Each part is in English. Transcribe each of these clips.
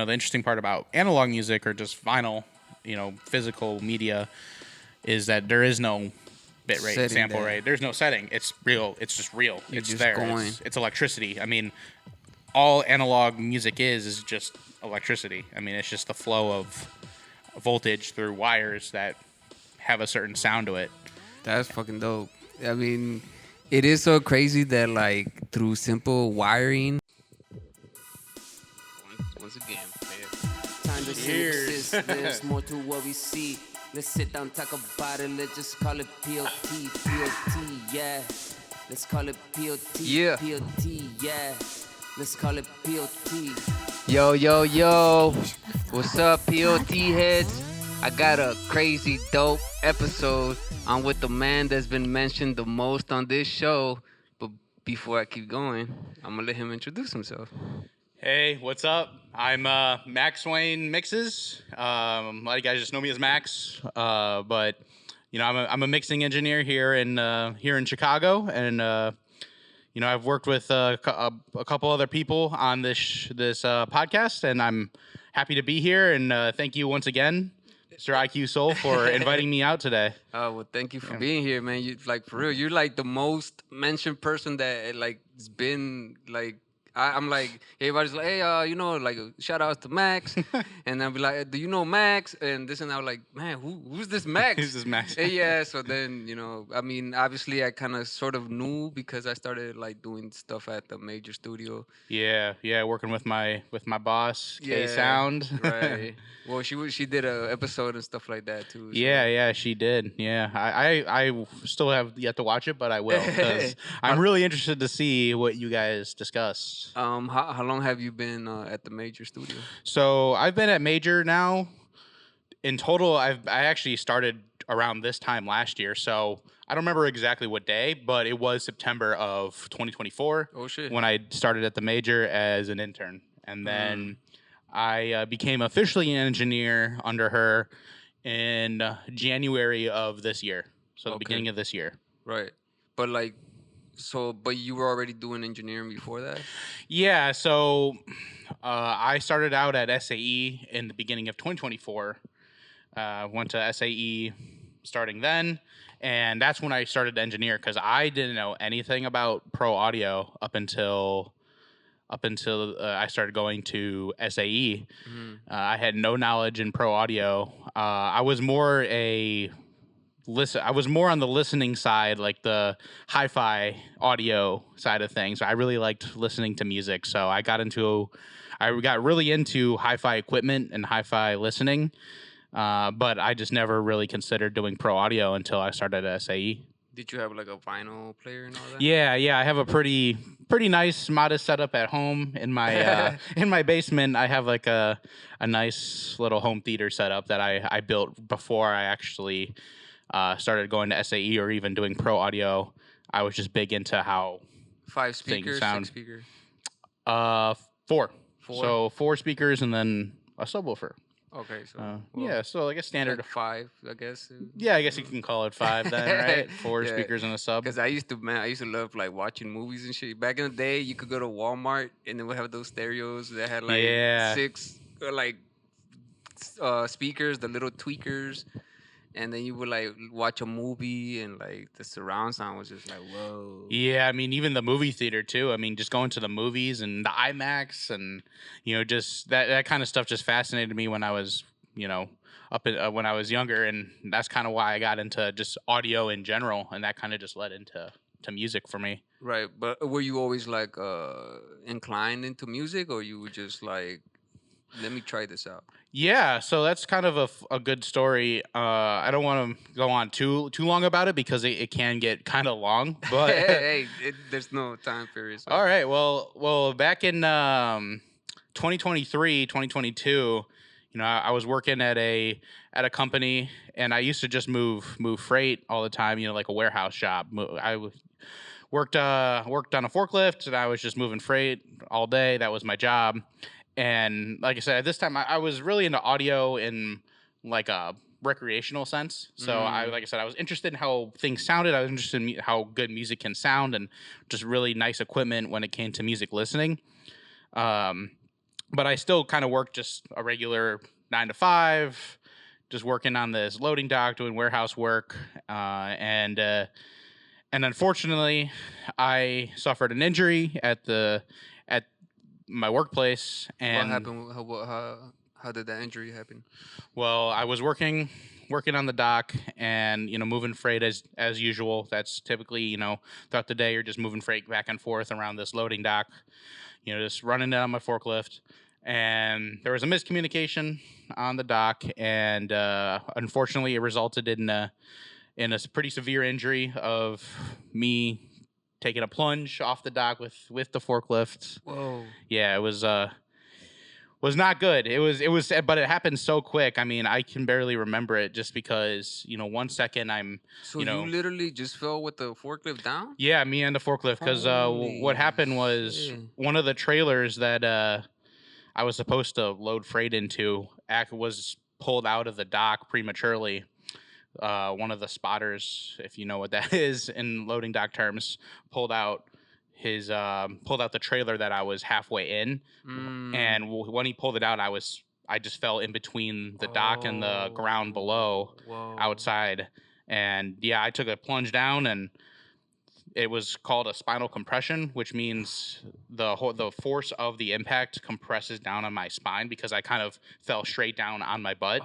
the interesting part about analog music or just vinyl, physical media, is that there is no bit rate, Setting sample there. rate. There's no setting. It's real. It's just real. You're It's just there. going. It's electricity. I mean, all analog music is just electricity. I mean, it's just the flow of voltage through wires that have a certain sound to it. That's fucking dope. I mean, it is so crazy that like through simple wiring. Once again, Time to synthesis, there's more to what we see. Let's sit down, talk about it, let's just call it P.O.T, P.O.T, yeah. Let's call it P.O.T, Yeah. P.O.T, yeah. Let's call it P.O.T. Yo, what's up, P.O.T heads? I got a crazy dope episode. I'm with the man that's been mentioned the most on this show. But before I keep going, I'm gonna let him introduce himself. Hey, what's up? I'm Max Wayne Mixes. A lot of you guys just know me as Max, but I'm a mixing engineer here in Chicago, and I've worked with a couple other people on this podcast, and I'm happy to be here. And thank you once again, Mr. IQ Soul, for inviting me out today. Oh, well, thank you for being here, man. You like for real. You're like the most mentioned person that like has been like. I'm like, everybody's like, hey, like shout outs to Max, and I'll be like, do you know Max? And this and I was like, man, who's this Max? Who's this Max? Yeah. So then I mean, obviously I kind of sort of knew because I started like doing stuff at the major studio. Yeah, working with my boss, K Sound. Right. Well, she did a episode and stuff like that too. So. Yeah, she did. Yeah, I still have yet to watch it, but I will because I'm really interested to see what you guys discuss. How long have you been at the major studio? So I've been at Major now. In total, I actually started around this time last year. So I don't remember exactly what day, but it was September of 2024. Oh shit! When I started at the Major as an intern, and then I became officially an engineer under her in January of this year. So the beginning of this year. Right, but like. But you were already doing engineering before that? Yeah, so I started out at SAE in the beginning of 2024. Went to SAE starting then, and that's when I started to engineer because I didn't know anything about pro audio up until I started going to SAE. I had no knowledge in pro audio. I was more on the listening side, like the hi-fi audio side of things. I really liked listening to music, so I got really into hi-fi equipment and hi-fi listening, but I just never really considered doing pro audio until I started at SAE. Did you have like a vinyl player and all that? Yeah, I have a pretty nice, modest setup at home in my in my basement. I have like a nice little home theater setup that I built before I actually started going to SAE or even doing pro audio. I was just big into how 5 speakers, sound. 6 speakers? 4. 4? So 4 speakers and then a subwoofer. Okay, so so like a standard like 5, I guess. Yeah, I guess you can call it 5 then, right? 4 speakers and a sub. Because I used to love like watching movies and shit. Back in the day, you could go to Walmart and then we have those stereos that had like 6 like speakers, the little tweakers. And then you would like watch a movie and like the surround sound was just like, whoa. Yeah, I mean, even the movie theater too. I mean, just going to the movies and the IMAX and, just that kind of stuff just fascinated me when I was, when I was younger. And that's kind of why I got into just audio in general. And that kind of just led into music for me. Right. But were you always like inclined into music or you were just like, let me try this out? Yeah, so that's kind of a good story. I don't want to go on too long about it because it can get kind of long. But there's no time period. So. All right. Well, back in 2023, 2022, I was working at a company, and I used to just move freight all the time. Like a warehouse job. I worked on a forklift, and I was just moving freight all day. That was my job. And like I said, at this time, I was really into audio in like a recreational sense. So I was interested in how things sounded. I was interested in how good music can sound and just really nice equipment when it came to music listening. but I still kind of worked just a regular 9 to 5, just working on this loading dock, doing warehouse work, and unfortunately, I suffered an injury at my workplace. What And happened? How did that injury happen? well, I was working on the dock, and moving freight as usual. That's typically, throughout the day you're just moving freight back and forth around this loading dock, just running it on my forklift. And there was a miscommunication on the dock, and unfortunately, it resulted in a pretty severe injury of me taking a plunge off the dock with the forklift. Whoa. Yeah, it was not good. It was, but it happened so quick. I mean, I can barely remember it just because 1 second I'm. So you literally just fell with the forklift down? Yeah, me and the forklift, because what happened was one of the trailers that I was supposed to load freight into was pulled out of the dock prematurely. One of the spotters, if you know what that is in loading dock terms, pulled out the trailer that I was halfway in, and when he pulled it out, I just fell in between the dock and the ground below. Whoa. Outside, and yeah, I took a plunge down, and it was called a spinal compression, which means the force of the impact compresses down on my spine because I kind of fell straight down on my butt.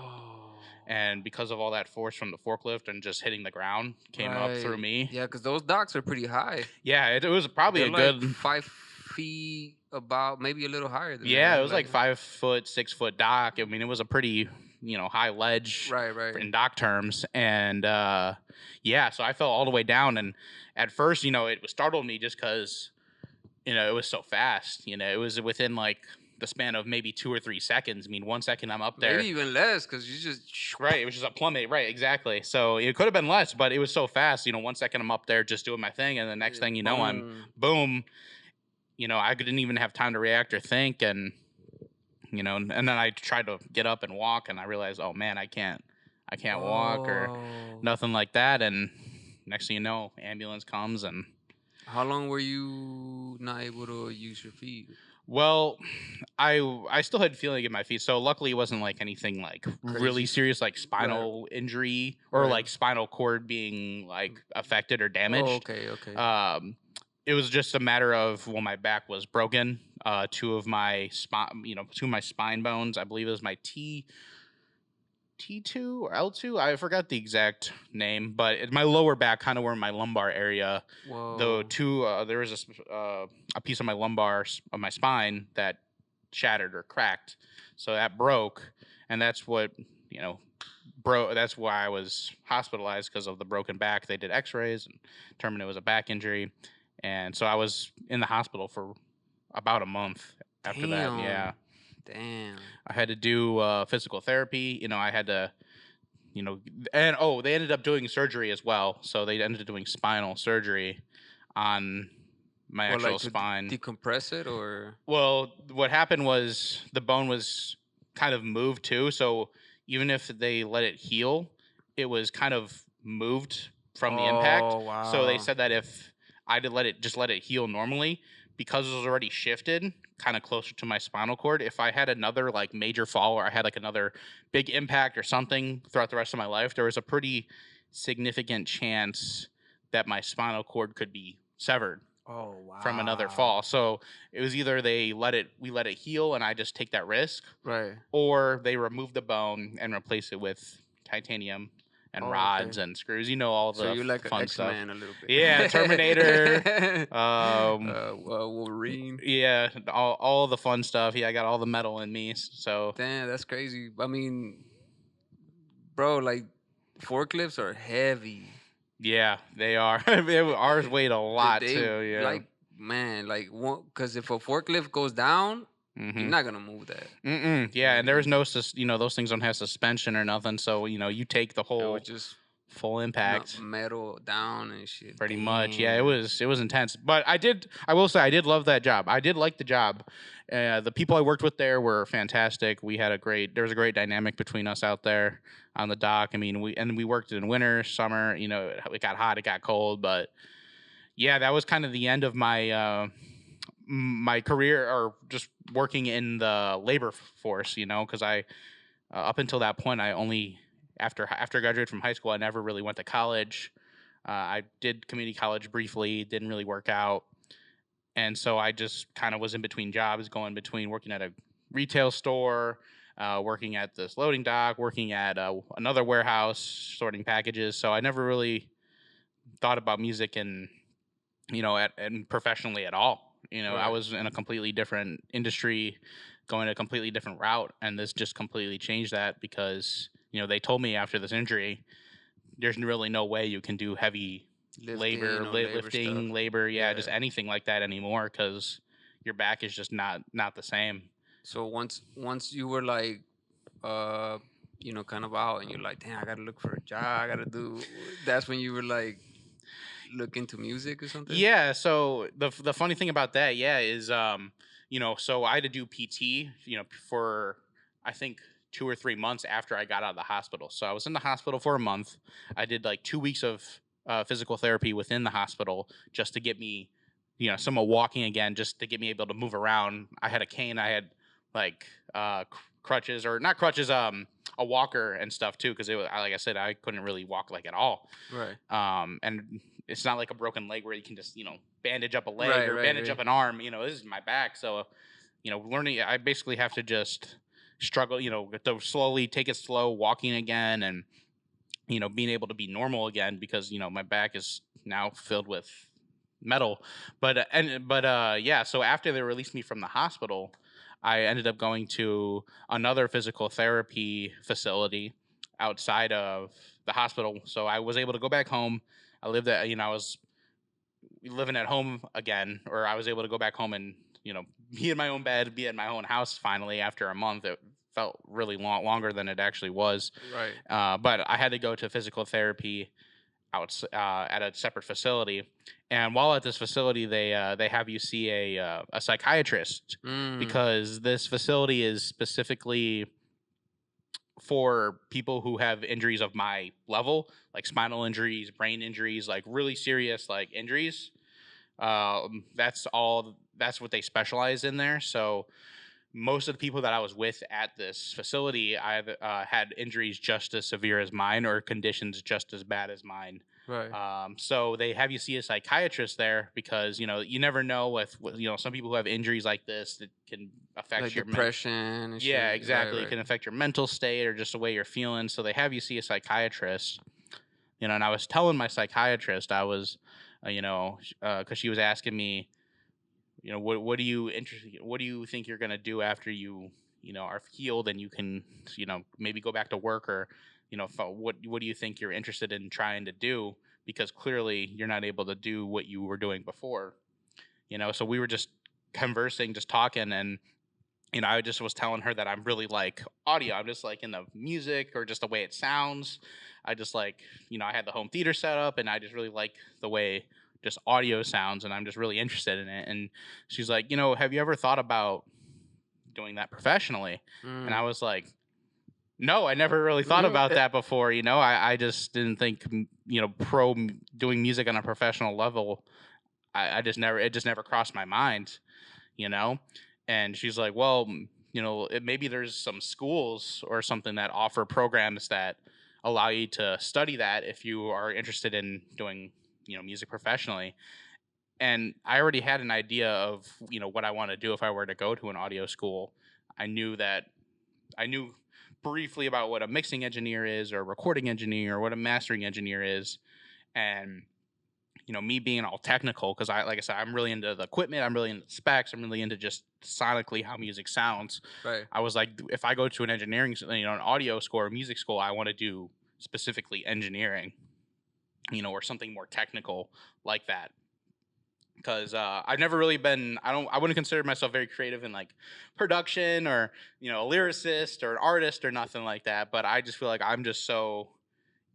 And because of all that force from the forklift and just hitting the ground came up through me. Yeah, because those docks are pretty high. Yeah, it was probably They're a like good 5 feet, about maybe a little higher than yeah, that. it was like 5 foot, 6 foot dock. I mean, it was a pretty high ledge, right in dock terms. And yeah, so I fell all the way down. And at first, it startled me just because it was so fast. It was within like the span of maybe 2 or 3 seconds. I mean, 1 second I'm up there. Maybe even less, because you just... Right, it was just a plummet. Right, exactly. So it could have been less, but it was so fast. 1 second I'm up there just doing my thing, and the next thing you know, I'm boom. I didn't even have time to react or think, and and then I tried to get up and walk, and I realized, oh man, I can't walk or nothing like that. And next thing you know, ambulance comes. And how long were you not able to use your feet? Well, I still had feeling in my feet, so luckily it wasn't like anything like crazy, really serious, like spinal injury or like spinal cord being like affected or damaged. Oh, okay. It was just a matter of, well, my back was broken. Two of my spine bones, I believe it was my T2 or L2. I forgot the exact name, but my lower back, kind of where my lumbar area. Whoa. There was a piece of my lumbar of my spine that shattered or cracked, so that broke, and that's what broke. That's why I was hospitalized, because of the broken back. They did X-rays and determined it was a back injury, and so I was in the hospital for about a month after that. Yeah. Damn. I had to do physical therapy. I had to, and they ended up doing surgery as well. So they ended up doing spinal surgery on my actual spine. Decompress it, or? Well, what happened was the bone was kind of moved too. So even if they let it heal, it was kind of moved from the impact. Wow. So they said that if I did let it heal normally, because it was already shifted kind of closer to my spinal cord, if I had another like major fall, or I had like another big impact or something throughout the rest of my life, there was a pretty significant chance that my spinal cord could be severed. Oh, wow. From another fall. So it was either we let it heal and I just take that risk, right, or they remove the bone and replace it with titanium and rods and screws. All the so you're like fun an X-Man stuff. a little bit. Yeah, Terminator. Wolverine. Yeah, all the fun stuff. Yeah, I got all the metal in me. So damn, that's crazy. I mean, bro, like forklifts are heavy. Yeah, they are. Ours weighed a lot too. Yeah, like man, like because if a forklift goes down, you're not gonna move that. Yeah, and there's no, those things don't have suspension or nothing. So you take the whole just full impact, metal down and shit. Pretty much. Yeah, it was intense. But I will say I did love that job. I did like the job. The people I worked with there were fantastic. There was a great dynamic between us out there on the dock. I mean, we worked in winter, summer. It got hot, it got cold, but yeah, that was kind of the end of my my career or just working in the labor force, because I up until that point I only after I graduated from high school I never really went to college. I did community college briefly, didn't really work out, and so I just kind of was in between jobs, going between working at a retail store, working at this loading dock, working at another warehouse sorting packages. So I never really thought about music and and professionally at all. I Right. was in a completely different industry, going a completely different route, and this just completely changed that because they told me after this injury, there's really no way you can do heavy Lifting or labor lifting, stuff. labor, just Yeah. anything like that anymore because your back is just not the same. So once you were like, uh, kind of out, and you're like, damn, I gotta look for a job. I gotta do. That's when you were like, look into music or something. Yeah. So the funny thing about that, is so I had to do PT, for I think 2 or 3 months after I got out of the hospital. So I was in the hospital for a month. I did like 2 weeks of physical therapy within the hospital just to get me, somewhat walking again, just to get me able to move around. I had a cane. I had like crutches or not crutches, a walker and stuff too, because it was, like I said, I couldn't really walk like at all. Right. And it's not like a broken leg where you can just bandage up a leg Right, or right, bandage right. up an arm. This is my back, so learning. I basically have to just struggle, to slowly take it slow, walking again, and being able to be normal again because my back is now filled with metal. But so after they released me from the hospital, I ended up going to another physical therapy facility outside of the hospital. So I was able to go back home. I lived at, I was living at home again, or I was able to go back home and, be in my own bed, be at my own house finally after a month. It felt really longer than it actually was. Right. But I had to go to physical therapy at a separate facility. And while at this facility, they have you see a psychiatrist because this facility is specifically for people who have injuries of my level, like spinal injuries, brain injuries, like really serious like injuries. That's what they specialize in there. So most of the people that I was with at this facility, I've had injuries just as severe as mine or conditions just as bad as mine. Right. So they have you see a psychiatrist there because you never know with some people who have injuries like this that can affect Like your depression and shit. yeah, exactly. Right, It can affect your mental state or just the way you're feeling. So they have you see a psychiatrist. And I was telling my psychiatrist, I was, because she was asking me, what do you think you're gonna do after you are healed and you can maybe go back to work or what do you think you're interested in trying to do because clearly you're not able to do what you were doing before. So we were just conversing, just talking, and I just was telling her that I'm really like audio. I'm just like in the music or just the way it sounds. I just like, I had the home theater set up and I just really like the way just audio sounds and I'm just really interested in it. And she's like, have you ever thought about doing that professionally? And I was like, no, I never really thought about that before. I just didn't think, doing music on a professional level. It just never crossed my mind, you know? And she's like, well, maybe there's some schools or something that offer programs that allow you to study that if you are interested in doing, music professionally. And I already had an idea of, what I want to do if I were to go to an audio school. I knew briefly about what a mixing engineer is or a recording engineer or what a mastering engineer is. And me being all technical, because like I said, I'm really into the equipment, I'm really into specs, I'm really into just sonically how music sounds. Right. I was like, if I go to an engineering, an audio school or music school, I want to do specifically engineering, or something more technical like that. Because I've never really been, I wouldn't consider myself very creative in like production or, a lyricist or an artist or nothing like that. But I just feel like I'm just so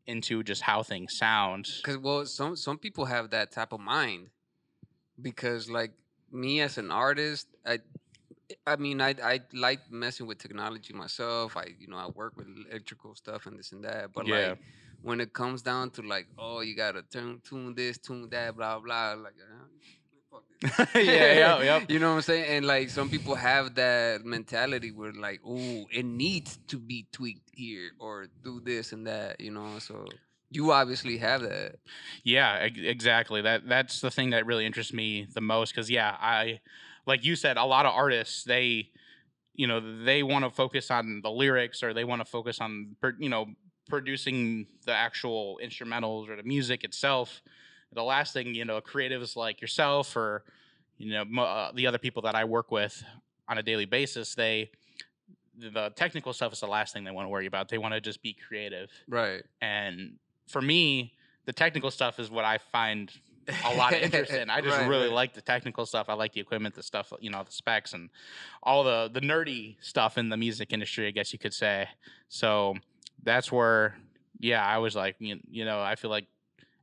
into just how things sound. Because some people have that type of mind. Because like me as an artist, I mean I like messing with technology myself. I work with electrical stuff and this and that. But Yeah. like when it comes down to like, oh, you gotta tune this, tune that, blah blah. Like fuck this. Yep. You know what I'm saying? And like some people have that mentality where like, oh, it needs to be tweaked here or do this and that, you know. So you obviously have that. Yeah, exactly. That's the thing that really interests me the most because I like you said, a lot of artists they want to focus on the lyrics or they want to focus on producing the actual instrumentals or the music itself. The last thing creatives like yourself or the other people that I work with on a daily basis, the technical stuff is the last thing they want to worry about. They want to just be creative, Right. and for me, the technical stuff is what I find a lot of interest in. I just really like the technical stuff. I like the equipment, the stuff, the specs and all the nerdy stuff in the music industry, I guess you could say. So that's where, I was like, I feel like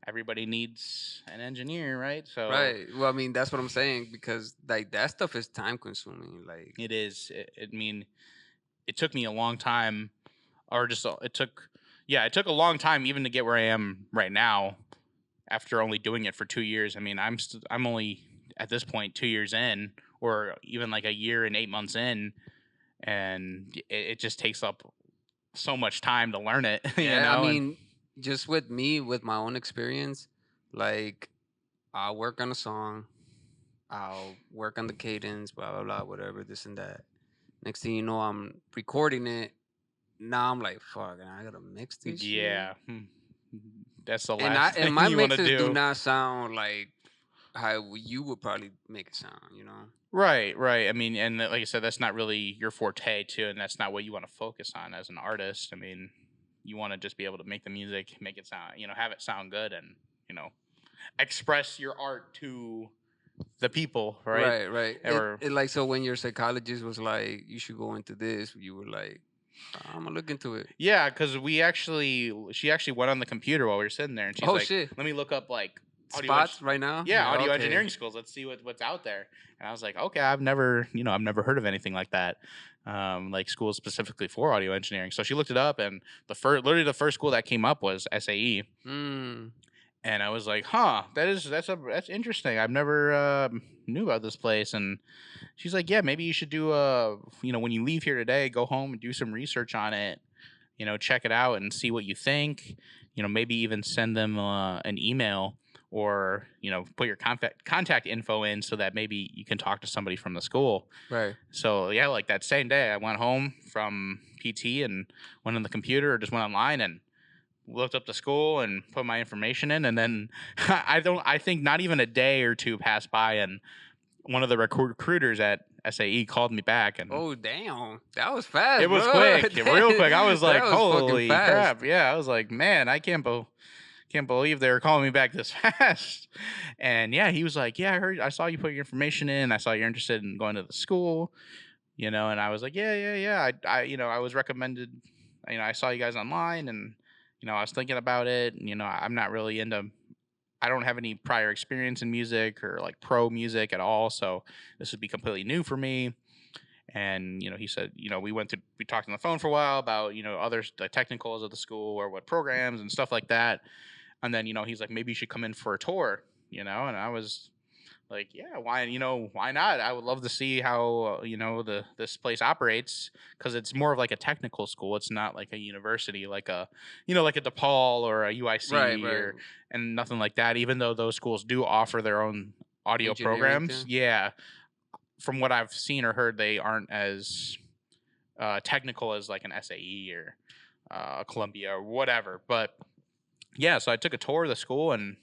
everybody needs an engineer, right? So right. Well, I mean, that's what I'm saying because like that stuff is time consuming. Like it is. It took me a long time, or just it took a long time even to get where I am right now. After only doing it for 2 years, I mean, I'm only at this point 2 years in, or even like a year and 8 months in, and it just takes up so much time to learn it. Yeah, I mean, just with me, with my own experience, like I'll work on a song, I'll work on the cadence, blah blah blah, whatever, this and that. Next thing you know, I'm recording it. Now I'm like, fuck, I gotta mix this. Yeah. Shit? That's the last And thing my you want to mixes do. do not sound like how you would probably make it sound, you know? Right. I mean, and like I said, that's not really your forte too, and that's not what you want to focus on as an artist. I mean, you want to just be able to make the music, make it sound, have it sound good, and express your art to the people, right? Right. It like so when your psychologist was like, you should go into this, you were like, I'm gonna look into it. Yeah, because she actually went on the computer while we were sitting there, and she's like, shit. Let me look up like spots right now. Yeah, audio engineering schools. Let's see what's out there. And I was like, okay, I've never heard of anything like that, like schools specifically for audio engineering. So she looked it up, and literally the first school that came up was SAE. And I was like, huh, that's interesting. I've never knew about this place. And she's like, yeah, maybe you should do when you leave here today, go home and do some research on it. Check it out and see what you think. Maybe even send them an email or put your contact info in so that maybe you can talk to somebody from the school. Right. So yeah, like that same day, I went home from PT and went on the computer or just went online and looked up the school and put my information in, and then I think not even a day or two passed by, and one of the recruiters at SAE called me back, and oh damn, that was fast. It was quick, real quick. I was like, holy crap! Yeah, I was like, man, I can't believe they were calling me back this fast. And yeah, he was like, yeah, I saw you put your information in. I saw you're interested in going to the school, and I was like, yeah. I was recommended. I saw you guys online, and I was thinking about it. And, I'm not really I don't have any prior experience in music or like pro music at all. So this would be completely new for me. And, he said, we talked on the phone for a while about, other the technicals of the school or what programs and stuff like that. And then, he's like, maybe you should come in for a tour, and I was like, yeah, why not? I would love to see how, this place operates, because it's more of like a technical school. It's not like a university, like a DePaul or a UIC right. And nothing like that, even though those schools do offer their own audio programs. Yeah. From what I've seen or heard, they aren't as technical as like an SAE or Columbia or whatever. But yeah, so I took a tour of the school, and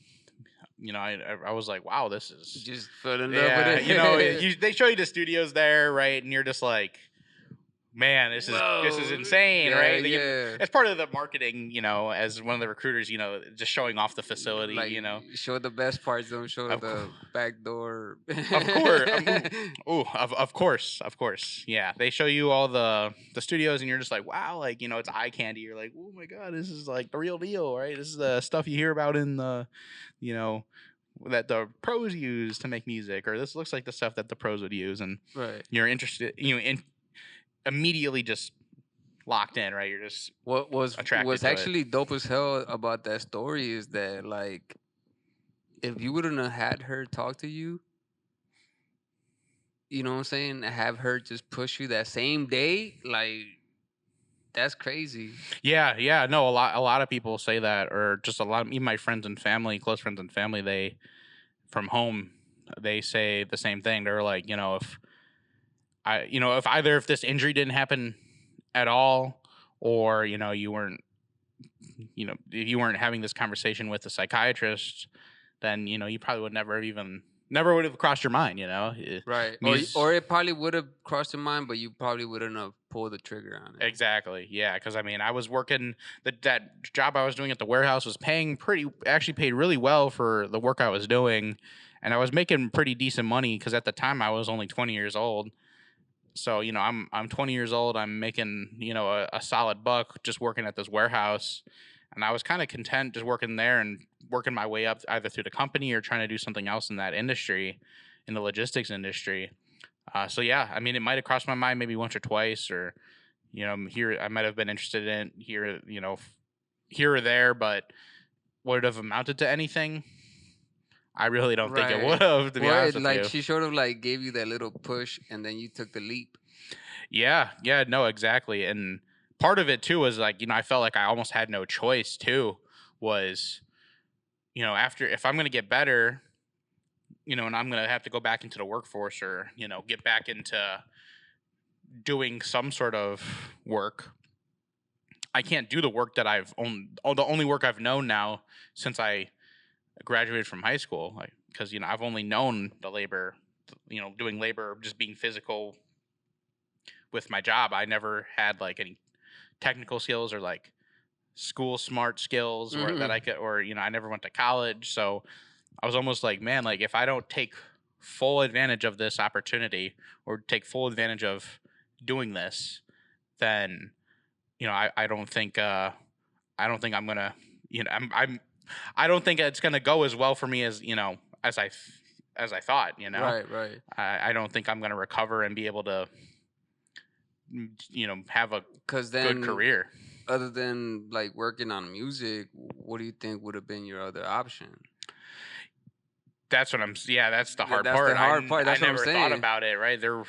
I was like, wow, this is just fell in love with it. They show you the studios there, right? And you're just like, man, this is insane, right? Yeah. It's part of the marketing, as one of the recruiters, just showing off the facility, like, show the best parts, don't show the back door. Of course. Yeah, they show you all the studios, and you're just like, wow, like it's eye candy. You're like, oh my god, this is like the real deal, right? This is the stuff you hear about in the, that the pros use to make music, or this looks like the stuff that the pros would use, and you're interested, immediately just locked in, right? You're just what's actually dope as hell about that story is that, like, if you wouldn't have had her talk to you, you know what I'm saying, have her just push you that same day, like that's crazy. Yeah, no, a lot of people say that, or just a lot of even my friends and family, close friends and family, they from home, they say the same thing. They're like, if either if this injury didn't happen at all, or you weren't, if you weren't having this conversation with a psychiatrist, then you probably would never would have crossed your mind. Right. Or it probably would have crossed your mind, but you probably wouldn't have pulled the trigger on it. Exactly. Yeah, because I was working that job I was doing at the warehouse was actually paid really well for the work I was doing, and I was making pretty decent money because at the time I was only 20 years old. So I'm 20 years old. I'm making a solid buck just working at this warehouse, and I was kind of content just working there and working my way up either through the company or trying to do something else in that industry, in the logistics industry. So yeah, I mean, it might have crossed my mind maybe once or twice, or here I might have been interested in here, here or there, but would it have amounted to anything? I really don't think it would have, to be honest with you. She sort of like gave you that little push, and then you took the leap. Yeah, no, exactly. And part of it too was like, I felt like I almost had no choice too. Was after if I'm gonna get better, and I'm gonna have to go back into the workforce or get back into doing some sort of work. I can't do the work that I've the only work I've known now since I graduated from high school, because I've only known the labor, doing labor, just being physical with my job. I never had like any technical skills or like school smart skills or that I could, or I never went to college, so I was almost like, man, like if I don't take full advantage of this opportunity or take full advantage of doing this, then I don't think I'm gonna I don't think it's gonna go as well for me as as I thought. Right. I don't think I'm gonna recover and be able to have a good career. Other than like working on music, what do you think would have been your other option? That's what that's the hard part. The hard part. That's I what never I'm saying. thought about it. Right there.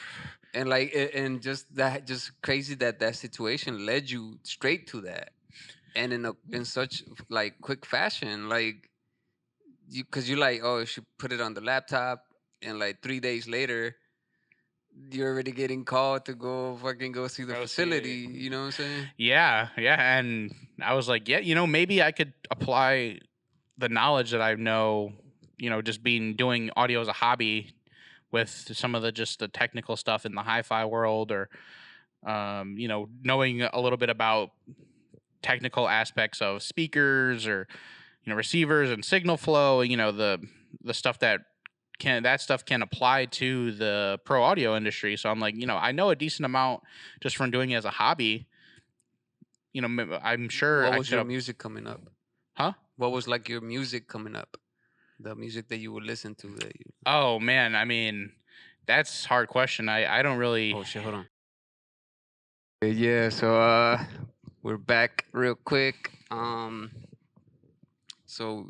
And just crazy that situation led you straight to that, and in such like quick fashion, like because you're like, oh, you should put it on the laptop, and like 3 days later, you're already getting called to go see the facility. You know what I'm saying? Yeah, and I was like, yeah, maybe I could apply the knowledge that I know, just doing audio as a hobby with some of the technical stuff in the hi-fi world, or knowing a little bit about technical aspects of speakers or receivers and signal flow, the stuff that can apply to the pro audio industry. So I'm like, I know a decent amount just from doing it as a hobby. I'm sure. What was your music coming up? Huh? What was like your music coming up? The music that you would listen to that you... Oh man, I mean, that's a hard question. I don't really... Oh shit, hold on. Yeah, so we're back real quick. So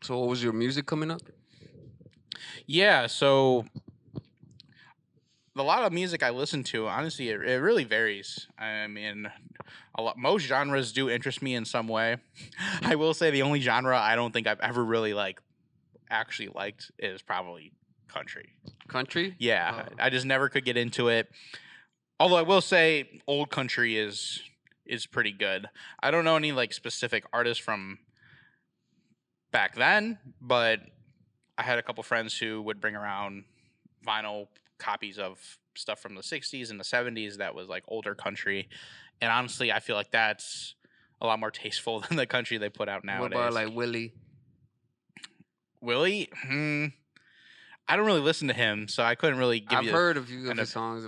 what was your music coming up? Yeah, so a lot of music I listen to, honestly, it really varies. I mean, most genres do interest me in some way. I will say the only genre I don't think I've ever really actually liked is probably country. Country? Yeah, I just never could get into it. Although I will say old country is pretty good. I don't know any specific artists from back then, but I had a couple friends who would bring around vinyl copies of stuff from the 60s and the 70s that was older country, and honestly I feel like that's a lot more tasteful than the country they put out nowadays. What about Willie? I don't really listen to him, so I couldn't really give you... I've heard a few of his songs,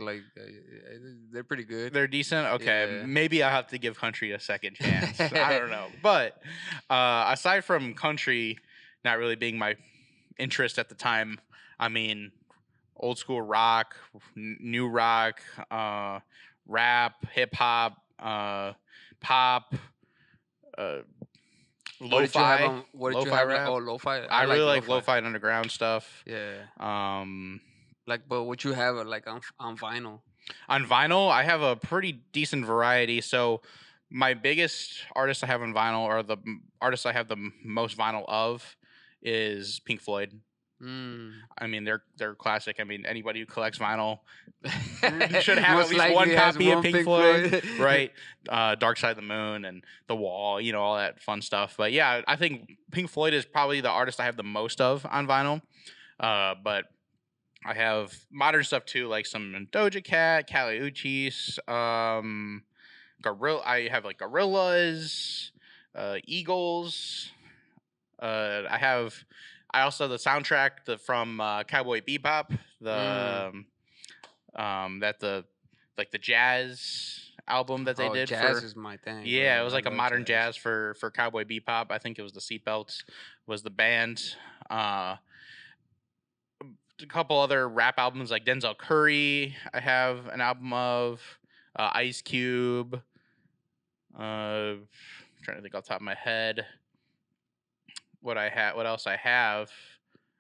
they're pretty good. They're decent? Okay, yeah. Maybe I'll have to give country a second chance. I don't know. But aside from country not really being my interest at the time, I mean, old school rock, new rock, rap, hip hop, pop, What did you have Lo-fi, on? What did you lo-fi have? rap. Lo-fi. I like really like lo-fi. lo-fi and underground stuff. Yeah. Um, But what you have like on vinyl? on vinyl, I have a pretty decent variety. So my biggest artist I have on vinyl, or the artist I have the most vinyl of, is Pink Floyd. I mean, they're classic. I mean, anybody who collects vinyl should have at least one copy of Pink Floyd, right? Dark Side of the Moon and The Wall, all that fun stuff. But yeah, I think Pink Floyd is probably the artist I have the most of on vinyl. But I have modern stuff too, like some Doja Cat, Kali Uchis, Gorilla. I have like Gorillas, Eagles. I also have the soundtrack from Cowboy Bebop, the jazz album that they did. Jazz is my thing. Yeah, bro. it was like a modern jazz for Cowboy Bebop. I think it was the Seatbelts was the band. A couple other rap albums like Denzel Curry. I have an album of Ice Cube. Trying to think off the top of my head. What else I have?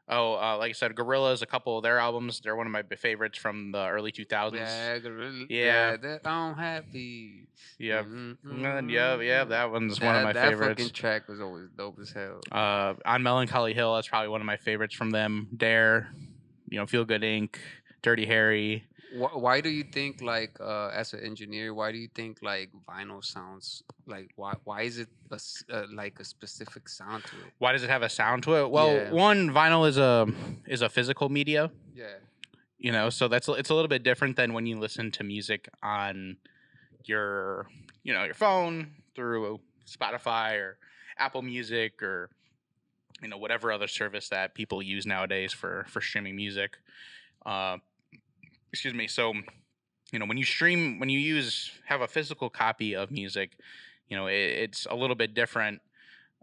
Like I said, Gorillaz, a couple of their albums. They're one of my favorites from the early 2000s. Yeah, Gorilla. Yeah. That I'm happy. Yeah. Yeah. That one's one of my favorites. That fucking track was always dope as hell. On Melancholy Hill, that's probably one of my favorites from them. Dare, Feel Good Inc., Dirty Harry. Why do you think as an engineer, why do you think like vinyl sounds like why is it like a specific sound to it? Why does it have a sound to it? Well, one, vinyl is a physical media. Yeah. So it's a little bit different than when you listen to music on your your phone through Spotify or Apple Music or whatever other service that people use nowadays for streaming music. Excuse me. So, when you have a physical copy of music, it's a little bit different.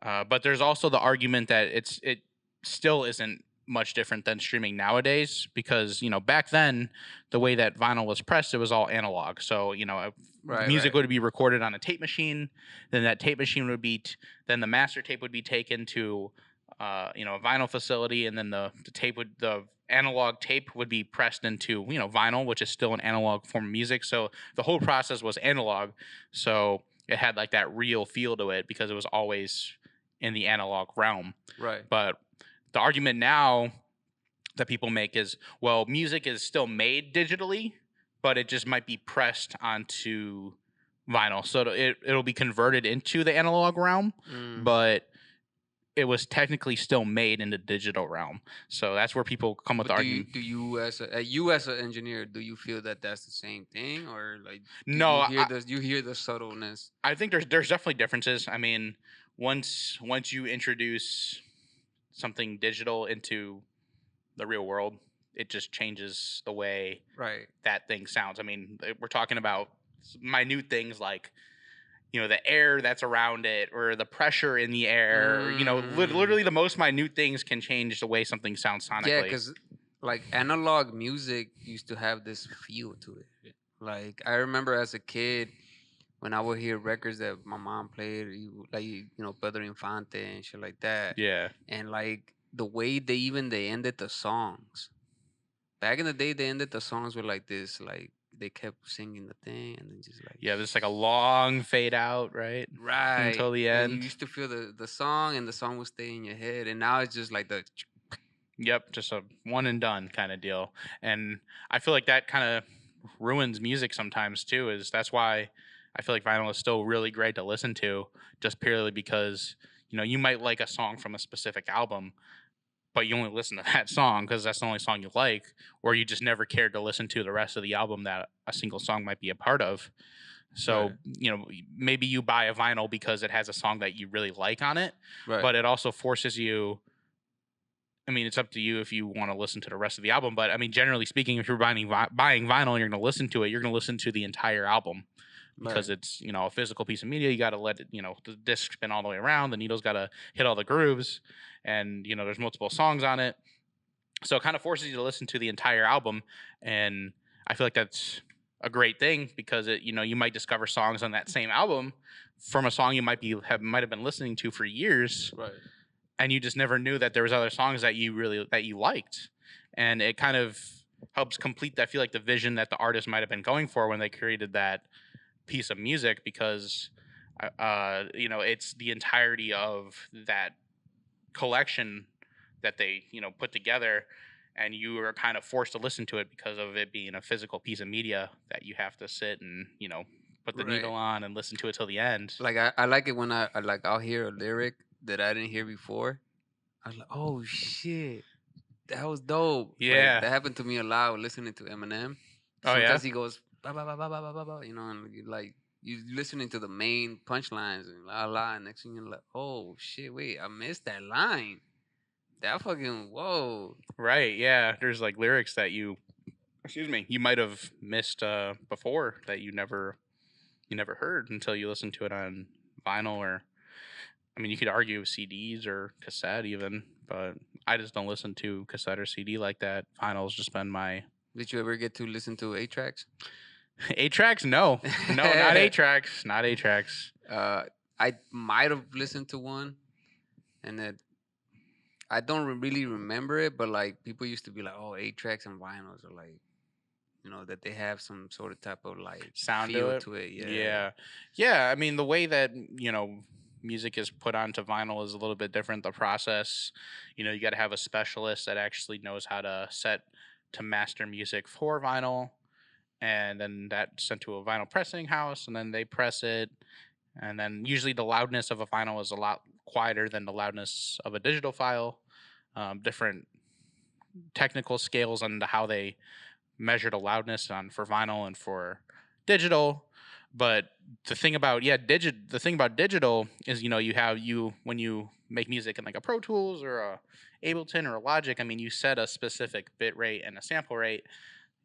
But there's also the argument that it still isn't much different than streaming nowadays because, back then the way that vinyl was pressed, it was all analog. So, music would be recorded on a tape machine. Then that tape machine then the master tape would be taken to, a vinyl facility. And then the analog tape would be pressed into, vinyl, which is still an analog form of music. So the whole process was analog. So it had like that real feel to it because it was always in the analog realm. Right. But the argument now that people make is, well, music is still made digitally, but it just might be pressed onto vinyl. So it'll be converted into the analog realm, but it was technically still made in the digital realm. So that's where people come with the argument. Do you as an engineer, do you feel that that's the same thing, or like no? You hear the subtleness? I think there's definitely differences. I mean, once you introduce something digital into the real world, it just changes the way that thing sounds. I mean, we're talking about minute things like the air that's around it or the pressure in the air, literally the most minute things can change the way something sounds sonically. Yeah, because like analog music used to have this feel to it. Like I remember as a kid when I would hear records that my mom played, like Pedro Infante and shit like that. Yeah. And like the way they ended the songs. Back in the day, they ended the songs with like this, like they kept singing the thing and then just like there's like a long fade out, right until the end. And you used to feel the song and the song would stay in your head, and now it's just like just a one and done kind of deal. And I feel like that kind of ruins music sometimes too. That's why I feel like vinyl is still really great to listen to, just purely because you might like a song from a specific album, but you only listen to that song because that's the only song you like, or you just never cared to listen to the rest of the album that a single song might be a part of. So, maybe you buy a vinyl because it has a song that you really like on it, but it also forces you. I mean, it's up to you if you want to listen to the rest of the album, but I mean, generally speaking, if you're buying vinyl and you're going to listen to it, you're going to listen to the entire album. Because it's, a physical piece of media. You got to let it, the disc spin all the way around. The needle's got to hit all the grooves. And, there's multiple songs on it. So it kind of forces you to listen to the entire album. And I feel like that's a great thing because it, you might discover songs on that same album from a song you might have been listening to for years, Right. and you just never knew that there was other songs that you liked, and it kind of helps complete, I feel like, the vision that the artist might have been going for when they created that piece of music, because it's the entirety of that collection that they put together, and you are kind of forced to listen to it because of it being a physical piece of media that you have to sit and put the needle on and listen to it till the end. Like I like it when I'll hear a lyric that I didn't hear before. I was like, oh shit, that was dope. Yeah. Like, that happened to me a lot listening to Eminem. Oh, Sometimes yeah? he goes ba ba ba ba ba ba ba ba, and you listening to the main punchlines and la la, and next thing you're like, oh shit, wait, I missed that line. That fucking whoa. Right, yeah. There's like lyrics that you might have missed before that you never heard until you listened to it on vinyl, or I mean, you could argue CDs or cassette even, but I just don't listen to cassette or CD like that. Vinyl's just been my... Did you ever get to listen to 8-tracks? 8-tracks? No, not 8-tracks, not 8-tracks. I might have listened to one, and then I don't really remember it, but like people used to be like, "Oh, 8-tracks and vinyls are like, that they have some sort of type of like sound feel to it." Yeah. Yeah. I mean, the way that music is put onto vinyl is a little bit different. The process, you got to have a specialist that actually knows how to master music for vinyl, and then that's sent to a vinyl pressing house, and then they press it, and then usually the loudness of a vinyl is a lot quieter than the loudness of a digital file. Different technical scales on how they measure the loudness for vinyl and for digital. But the thing about digital is when you make music in like a Pro Tools or a Ableton or a Logic, I mean, you set a specific bit rate and a sample rate.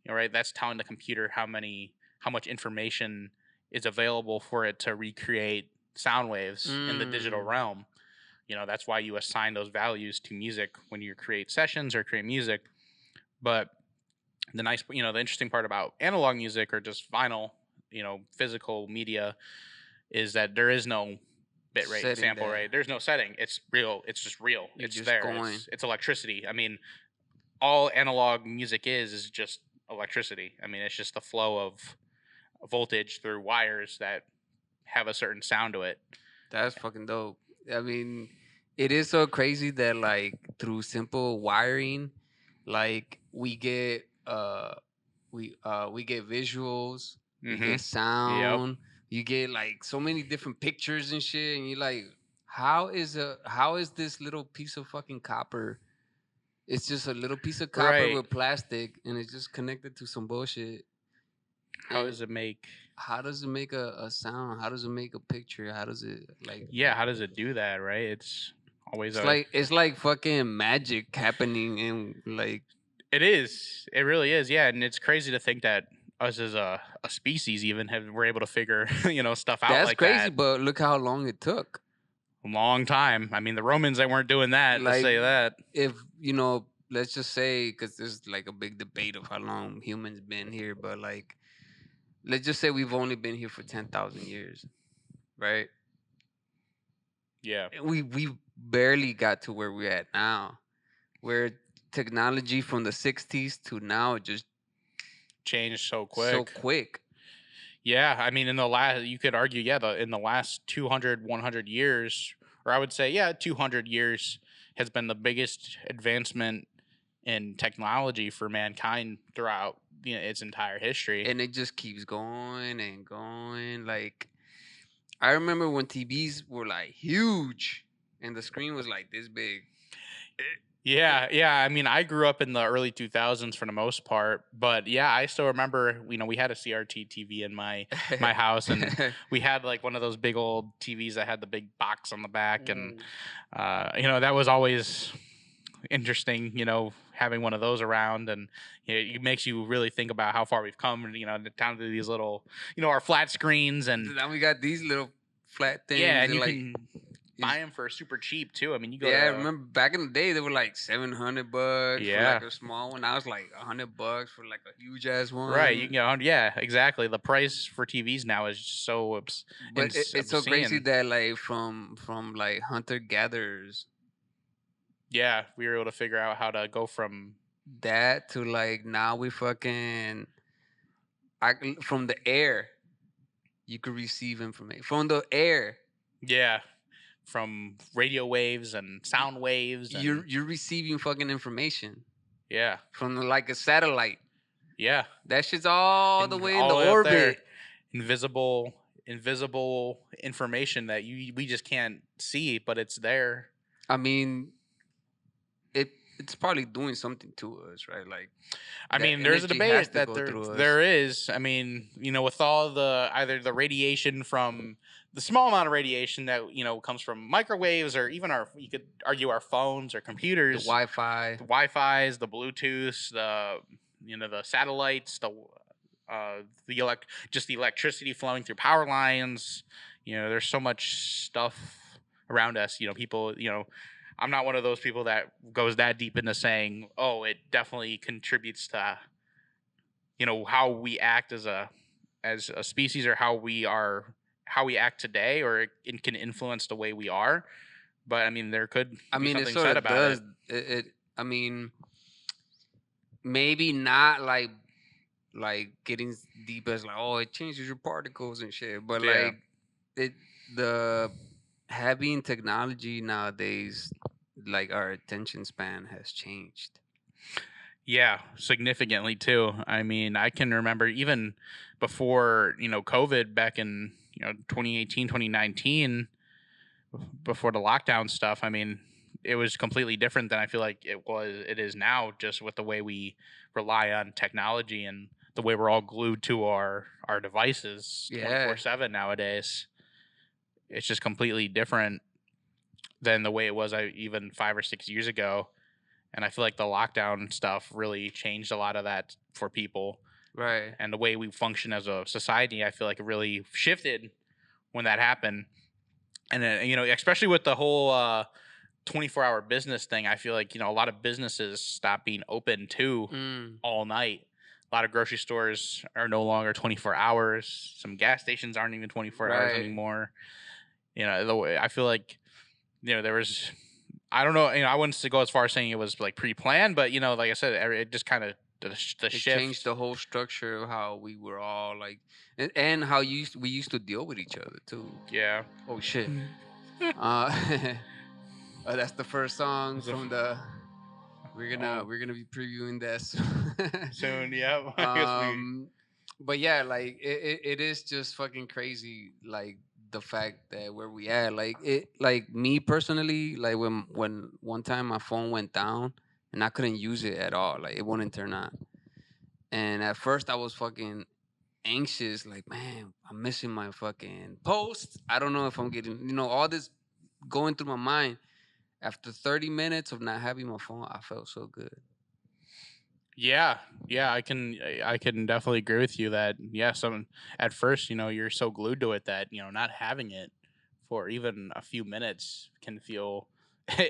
Right? That's telling the computer how much information is available for it to recreate sound waves in the digital realm. That's why you assign those values to music when you create sessions or create music. But the interesting part about analog music or just vinyl, physical media, is that there is no bit rate, sample rate. There's no setting. It's real. It's just real. It's just there. It's electricity. I mean, all analog music is just electricity. I mean, it's just the flow of voltage through wires that have a certain sound to it. That's fucking dope. I mean, it is so crazy that like through simple wiring, like we get visuals, we get sound, you get like so many different pictures and shit, and you're like, how is this little piece of fucking copper? It's just a little piece of copper with plastic, and it's just connected to some bullshit. How does it make a sound? How does it make a picture? How does it like? Yeah, how does it do that? Right? It's always it's like fucking magic happening, and like it is. It really is. Yeah, and it's crazy to think that us as a species even were able to figure stuff out. That's crazy, but look how long it took. A long time. I mean, the Romans, they weren't doing that, to say that. If, let's just say, because there's like a big debate of how long humans been here, but like, let's just say we've only been here for 10,000 years, right? Yeah. We barely got to where we're at now, where technology from the 60s to now just changed so quick. Yeah, I mean, you could argue, in the last 200, 100 years, or I would say, 200 years has been the biggest advancement in technology for mankind throughout its entire history. And it just keeps going and going. Like, I remember when TVs were like huge and the screen was like this big. Yeah. I mean, I grew up in the early 2000s for the most part, but I still remember, we had a CRT TV in my house, and we had like one of those big old TVs that had the big box on the back, and that was always interesting, having one of those around, and it makes you really think about how far we've come, down to these little, our flat screens, and now we got these little flat things. Yeah, and buy them for super cheap too. I mean, you go. Yeah, I remember back in the day they were like $700 for like a small one. Now it's like $100 for like a huge ass one. Right, you can get on. Yeah, exactly. The price for TVs now is so but it's so crazy that like from like hunter gatherers. Yeah, we were able to figure out how to go from that to like now we fucking from the air you could receive information from the air. Yeah, from radio waves and sound waves. And, you're receiving fucking information. Yeah, from like a satellite. Yeah, that shit's all the way in the orbit. Invisible information that we just can't see, but it's there. I mean, it's probably doing something to us, right? Like, I mean, there's a debate that there is. I mean, with all the either the radiation from the small amount of radiation that comes from microwaves, or even you could argue our phones or computers, the Wi-Fi, the Wi-Fi's, the Bluetooths, the satellites, just the electricity flowing through power lines. There's so much stuff around us. People. I'm not one of those people that goes that deep into saying, oh, it definitely contributes to, how we act as a species, or how we act today, or it can influence the way we are. But I mean, there could be something said about it. I mean, maybe not like getting deep as like, oh, it changes your particles and shit. But the having technology nowadays, like our attention span has changed. Yeah, significantly too. I mean, I can remember even before, COVID back in, 2018, 2019, before the lockdown stuff. I mean, it was completely different than I feel like it is now, just with the way we rely on technology and the way we're all glued to our devices 24/7 nowadays. It's just completely different than the way it was even 5 or 6 years ago. And I feel like the lockdown stuff really changed a lot of that for people. Right. And the way we function as a society, I feel like it really shifted when that happened. And especially with the whole 24-hour business thing, I feel like, a lot of businesses stopped being open too all night. A lot of grocery stores are no longer 24 hours. Some gas stations aren't even 24 hours anymore. The way I feel like, there was, I don't know, I wouldn't go as far as saying it was like pre-planned, but like I said, it just kind of the shift changed the whole structure of how we were all like, and how we used to deal with each other too. Yeah. Oh shit. That's the first song from the. We're gonna be previewing this soon. Yeah. But yeah, like it is just fucking crazy. Like the fact that where we at, like me personally, like when one time my phone went down and I couldn't use it at all, like it wouldn't turn on. And at first I was fucking anxious, like, man, I'm missing my fucking post. I don't know if I'm getting, all this going through my mind. After 30 minutes of not having my phone, I felt so good. Yeah, I can definitely agree with you that at first, you're so glued to it that not having it for even a few minutes can feel,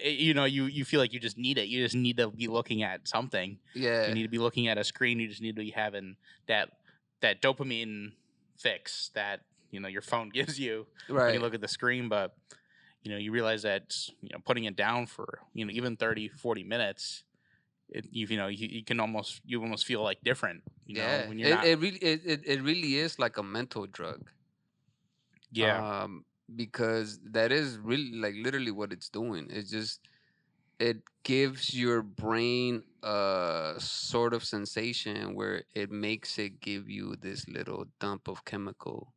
you feel like you just need it. You just need to be looking at something. Yeah, you need to be looking at a screen. You just need to be having that dopamine fix that your phone gives you when you look at the screen, but. You realize that, putting it down for, even 30, 40 minutes, you can almost feel like different, when you're it really is like a mental drug. Yeah. Because that is really like literally what it's doing. It's just, it gives your brain a sort of sensation where it makes it give you this little dump of chemical.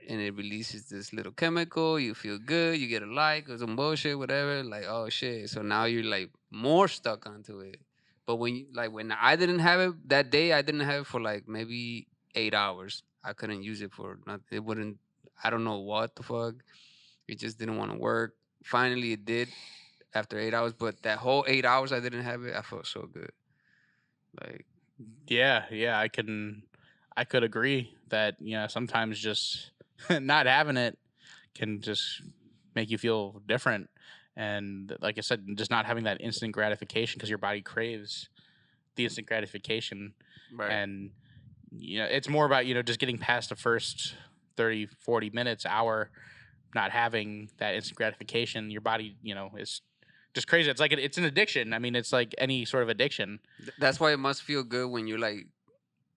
And it releases this little chemical. You feel good. You get a like or some bullshit, whatever. Like, oh shit. So now you're like more stuck onto it. But when I didn't have it that day, I didn't have it for like maybe 8 hours. I couldn't use it for nothing. It wouldn't. I don't know what the fuck. It just didn't want to work. Finally, it did after 8 hours. But that whole 8 hours I didn't have it, I felt so good. Like, yeah. I could agree that sometimes just. Not having it can just make you feel different. And like I said, just not having that instant gratification because your body craves the instant gratification. Right. And, it's more about, just getting past the first 30, 40 minutes, hour, not having that instant gratification. Your body, is just crazy. It's like it's an addiction. I mean, it's like any sort of addiction. That's why it must feel good when you're like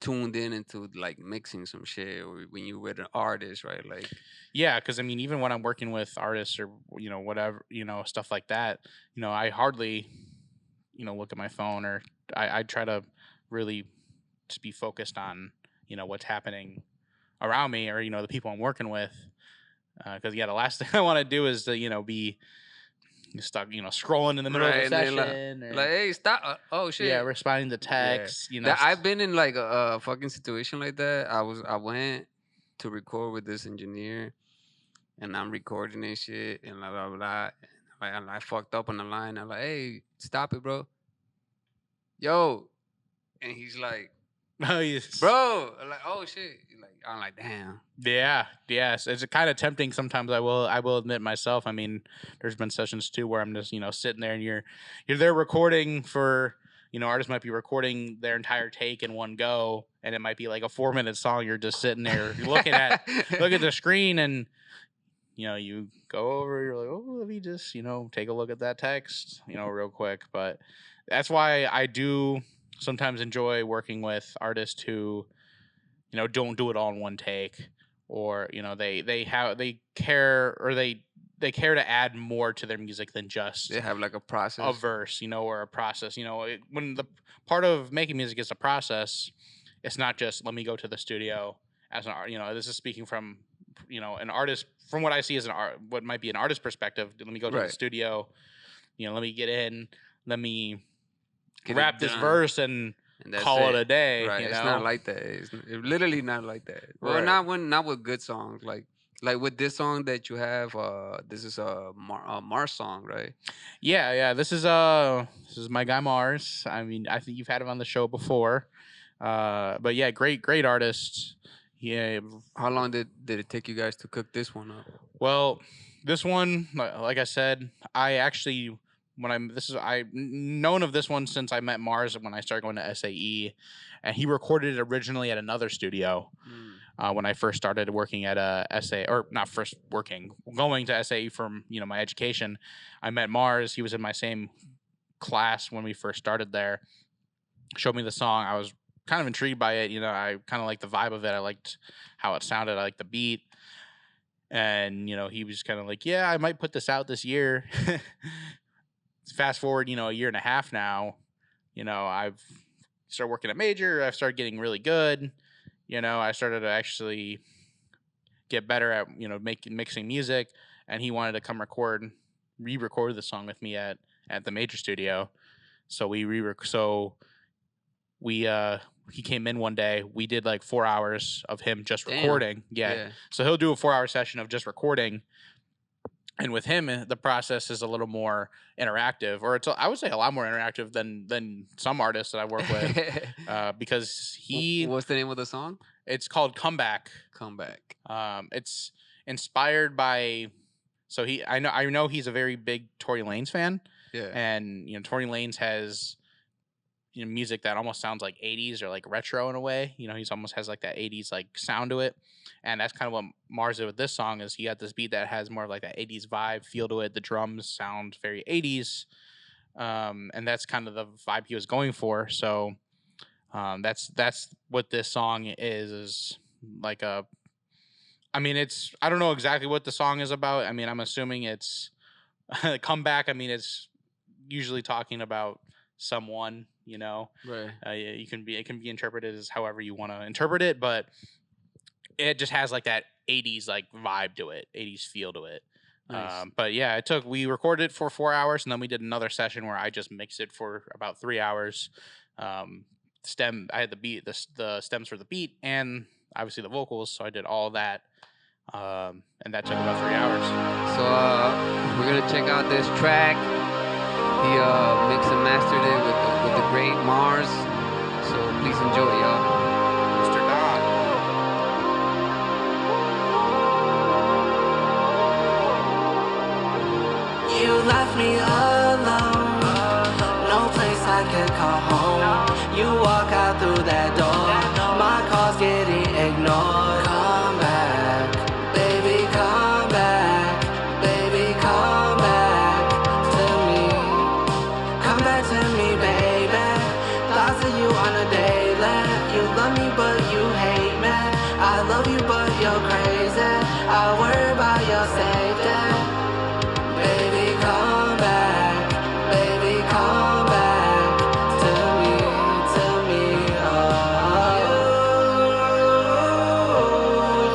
tuned in into like mixing some shit, or when you're with an artist, right? Like, yeah, because I mean, even when I'm working with artists or whatever, stuff like that, I hardly look at my phone, or I try to really just be focused on what's happening around me, or the people I'm working with, because the last thing I want to do is to be stuck scrolling in the middle of the session, like hey, stop, oh shit, yeah, responding to texts. I've been in like a fucking situation like that. I went to record with this engineer, and I'm recording and shit, and blah blah blah. And I fucked up on the line. I'm like, hey, stop it, bro. Yo, and he's like, oh yes, bro. I'm like, oh shit. Like, I'm like, damn. Yeah, yes. It's kind of tempting sometimes. I will admit myself. I mean, there's been sessions too where I'm just sitting there, and you're there recording for artists might be recording their entire take in one go, and it might be like a 4-minute song. You're just sitting there looking at the screen, and you go over. You're like, oh, let me just take a look at that text real quick. But that's why I do sometimes enjoy working with artists who don't do it all in one take, or they care, or they care to add more to their music than just they have like a process, a verse, or a process. When the part of making music is a process, it's not just let me go to the studio as an art. This is speaking from an artist, from what I see as an art, what might be an artist perspective. Let me go to the studio, let me get in, let me rap this verse and call it a day. Right. It's not like that. It's literally not like that. Well, not with good songs. Like with this song that you have. This is a Mars song, right? Yeah. This is my guy Mars. I mean, I think you've had him on the show before. But yeah, great artist. Yeah. How long did it take you guys to cook this one up? Well, this one, like I said, I actually. I've known of this one since I met Mars when I started going to SAE, and he recorded it originally at another studio. When I first started working at SAE, or not first working, going to SAE from my education, I met Mars. He was in my same class when we first started there. Showed me the song. I was kind of intrigued by it. I kind of liked the vibe of it. I liked how it sounded. I liked the beat. And he was kind of like, yeah, I might put this out this year. Fast forward, a year and a half now, I've started working at Major. I've started getting really good. I started to actually get better at, mixing music, and he wanted to come re-record the song with me at the Major studio. So he came in one day. We did like 4 hours of him just recording. Yeah. So he'll do a 4-hour session of just recording. And with him, the process is a little more interactive, or I would say a lot more interactive than some artists that I work with, because he. What's the name of the song? It's called Comeback. Comeback. It's inspired by. So I know he's a very big Tory Lanez fan. Yeah. And Tory Lanez has music that almost sounds like 80s or like retro in a way. He's almost has like that 80s like sound to it. And that's kind of what Mars did with this song, is he got this beat that has more of like that 80s vibe feel to it. The drums sound very 80s. And that's kind of the vibe he was going for. So that's what this song is like I don't know exactly what the song is about. I mean, I'm assuming it's Comeback. I mean, it's usually talking about someone, Right. It can be interpreted as however you want to interpret it, but it just has like that 80s like vibe to it, 80s feel to it. Nice. But yeah, we recorded it for 4 hours, and then we did another session where I just mixed it for about 3 hours. I had the beat, the stems for the beat, and obviously the vocals, so I did all that. And that took about 3 hours. So we're gonna check out this track. He mixed and mastered it with the great Mars. So please enjoy, y'all. Mr. Don. me alone, no place I could call home. You walk out through that door, my calls getting ignored. Come back, baby, come back, baby, come back to me. Come back to me, baby. Thoughts of you on a daily. You love me, but you hate me. I love you, but you're crazy. I worry about your safety. Baby, come back. Baby, come back to me, to me. Oh,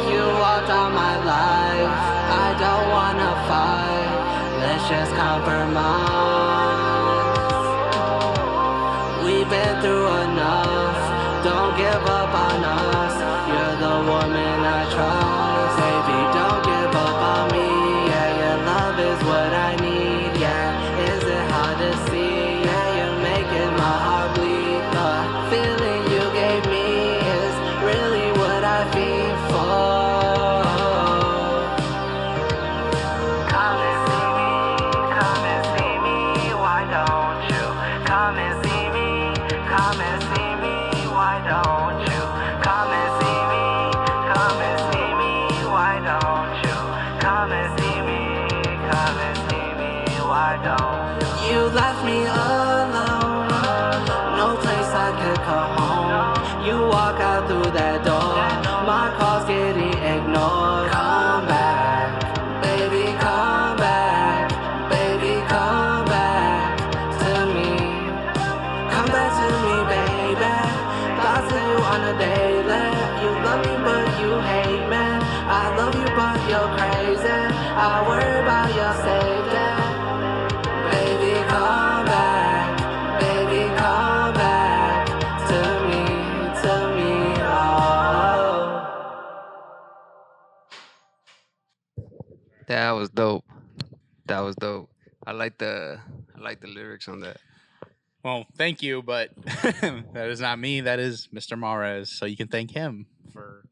you walked out my life. I don't wanna fight. Let's just compromise. We've been through enough. Don't give up on us. You're the woman I trust. Baby, don't give up on me. Yeah, your love is what I need. Yeah, is it hard to see? Yeah, you're making my heart bleed. The feeling you gave me is really what I feel for. Come and see me, why don't you? Come and see me, come and see me, why don't you? Come and see me, come and see me, why don't you? Come and see me, why don't you? You left me alone, no place I could call home. You walk out through that door, my calls getting ignored. Come back, baby, come back, baby, come back to me. Come back to me, baby. Thoughts of you on a daily. You love me, but you hate me. I love you, but you're crazy. I worry about your safety. Baby, come back. Baby, come back to me, oh. That was dope. That was dope. I like the lyrics on that. Well, thank you, but that is not me. That is Mr. Mares. So you can thank him for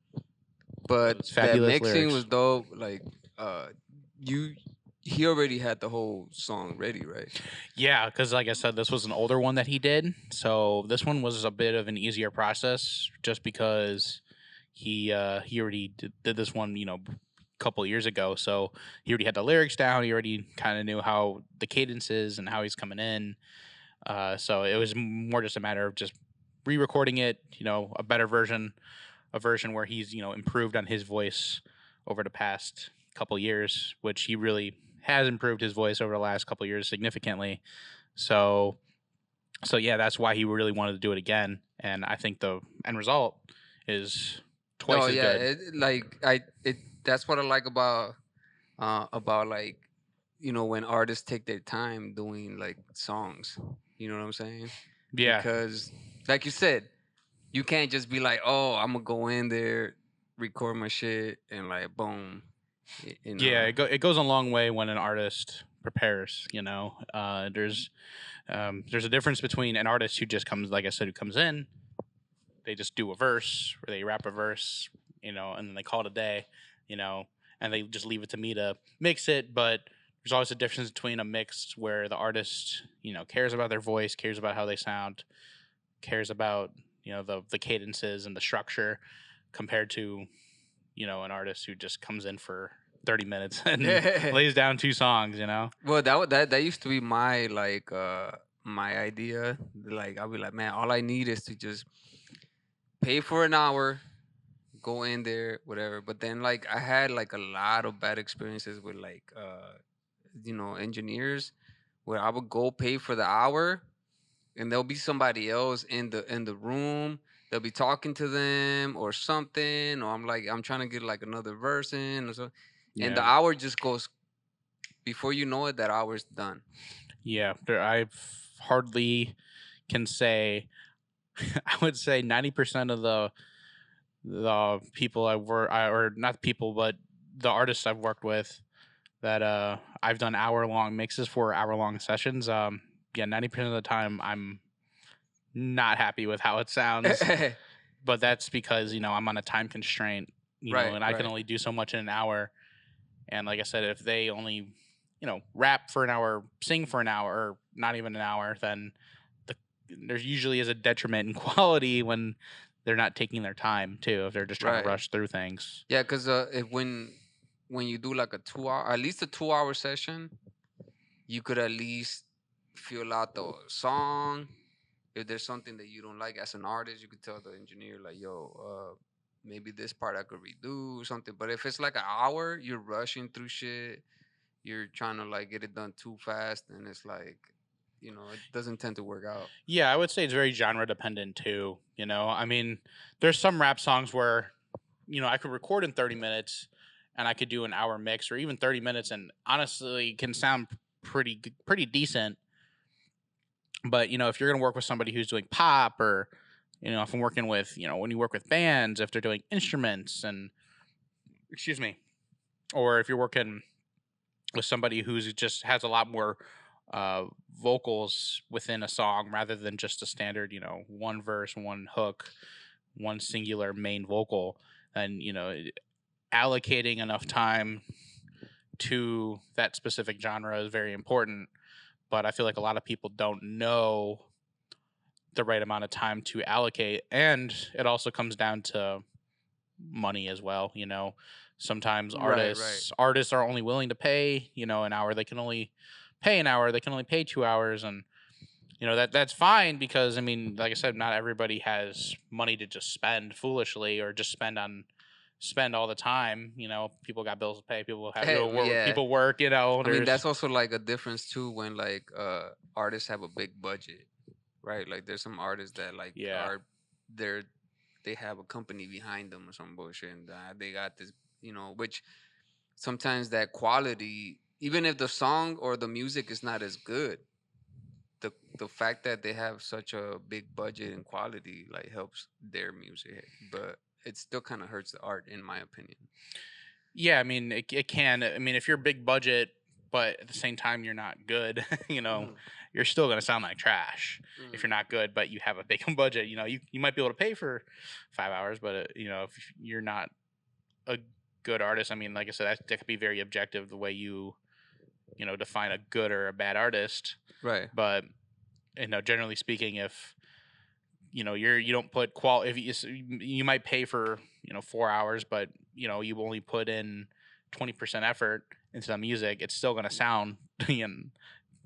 But those that fabulous mixing lyrics. was dope. Like, he already had the whole song ready, right? Yeah, because like I said, this was an older one that he did. So this one was a bit of an easier process, just because he already did this one, a couple years ago. So he already had the lyrics down. He already kind of knew how the cadence is and how he's coming in. So it was more just a matter of just re-recording it. A better version, a version where he's improved on his voice over the past couple years, which he really has improved his voice over the last couple years significantly. So yeah, that's why he really wanted to do it again, and I think the end result is twice as good. That's what I like about like, when artists take their time doing like songs. You know what I'm saying? Yeah, Because like you said, you can't just be like, oh, I'm gonna go in there, record my shit, and like boom. Yeah, it goes a long way when an artist prepares. There's a difference between an artist who just comes, like I said, who comes in, they just do a verse or they rap a verse, and then they call it a day, and they just leave it to me to mix it. But there's always a difference between a mix where the artist, cares about their voice, cares about how they sound, cares about the cadences and the structure, compared to an artist who just comes in for 30 minutes and lays down 2 songs. Well, that used to be my like my idea. Like I'll be like, man, all I need is to just pay for an hour, go in there, whatever. But then like I had like a lot of bad experiences with like engineers, where I would go pay for the hour, and there'll be somebody else in the room. They'll be talking to them or something, or I'm trying to get like another verse in or so, and the hour just goes. Before you know it, that hour's done. Yeah, I hardly can say. I would say 90% of the people or not people, but the artists I've worked with that I've done hour-long mixes for hour-long sessions. 90% of the time I'm not happy with how it sounds, but that's because I'm on a time constraint, and I can only do so much in an hour. And like I said, if they only rap for an hour, sing for an hour, or not even an hour, then there usually is a detriment in quality when they're not taking their time too, if they're just trying to rush through things. Yeah, because when you do like at least a 2 hour session, you could at least feel out the song. If there's something that you don't like as an artist, you could tell the engineer like, "Yo, maybe this part I could redo or something." But if it's like an hour, you're rushing through shit. You're trying to like get it done too fast, and it's like, it doesn't tend to work out. Yeah, I would say it's very genre dependent too. I mean, there's some rap songs where, I could record in 30 minutes and I could do an hour mix or even 30 minutes and honestly can sound pretty decent. But, if you're going to work with somebody who's doing pop or, if I'm working with, when you work with bands, if they're doing instruments and, excuse me, or if you're working with somebody who's just has a lot more vocals within a song rather than just a standard, one verse, one hook, one singular main vocal, and, allocating enough time to that specific genre is very important. But I feel like a lot of people don't know the right amount of time to allocate. And it also comes down to money as well. Sometimes artists are only willing to pay, an hour. They can only pay an hour. They can only pay 2 hours. And, that's fine because, I mean, like I said, not everybody has money to just spend foolishly or just spend all the time. People got bills to pay. People have people work. I mean, that's also like a difference too when like artists have a big budget, right? Like there's some artists that like they have a company behind them or some bullshit, and they got this, which sometimes that quality, even if the song or the music is not as good, the fact that they have such a big budget and quality like helps their music, but it still kind of hurts the art, in my opinion. Yeah, I mean, it can. I mean, if you're big budget, but at the same time you're not good, you're still going to sound like trash if you're not good, but you have a big budget. You might be able to pay for 5 hours, but, if you're not a good artist, I mean, like I said, that could be very objective, the way you define a good or a bad artist. Right. But, generally speaking, if you don't put if you might pay for 4 hours, but you only put in 20% effort into the music, it's still going to sound like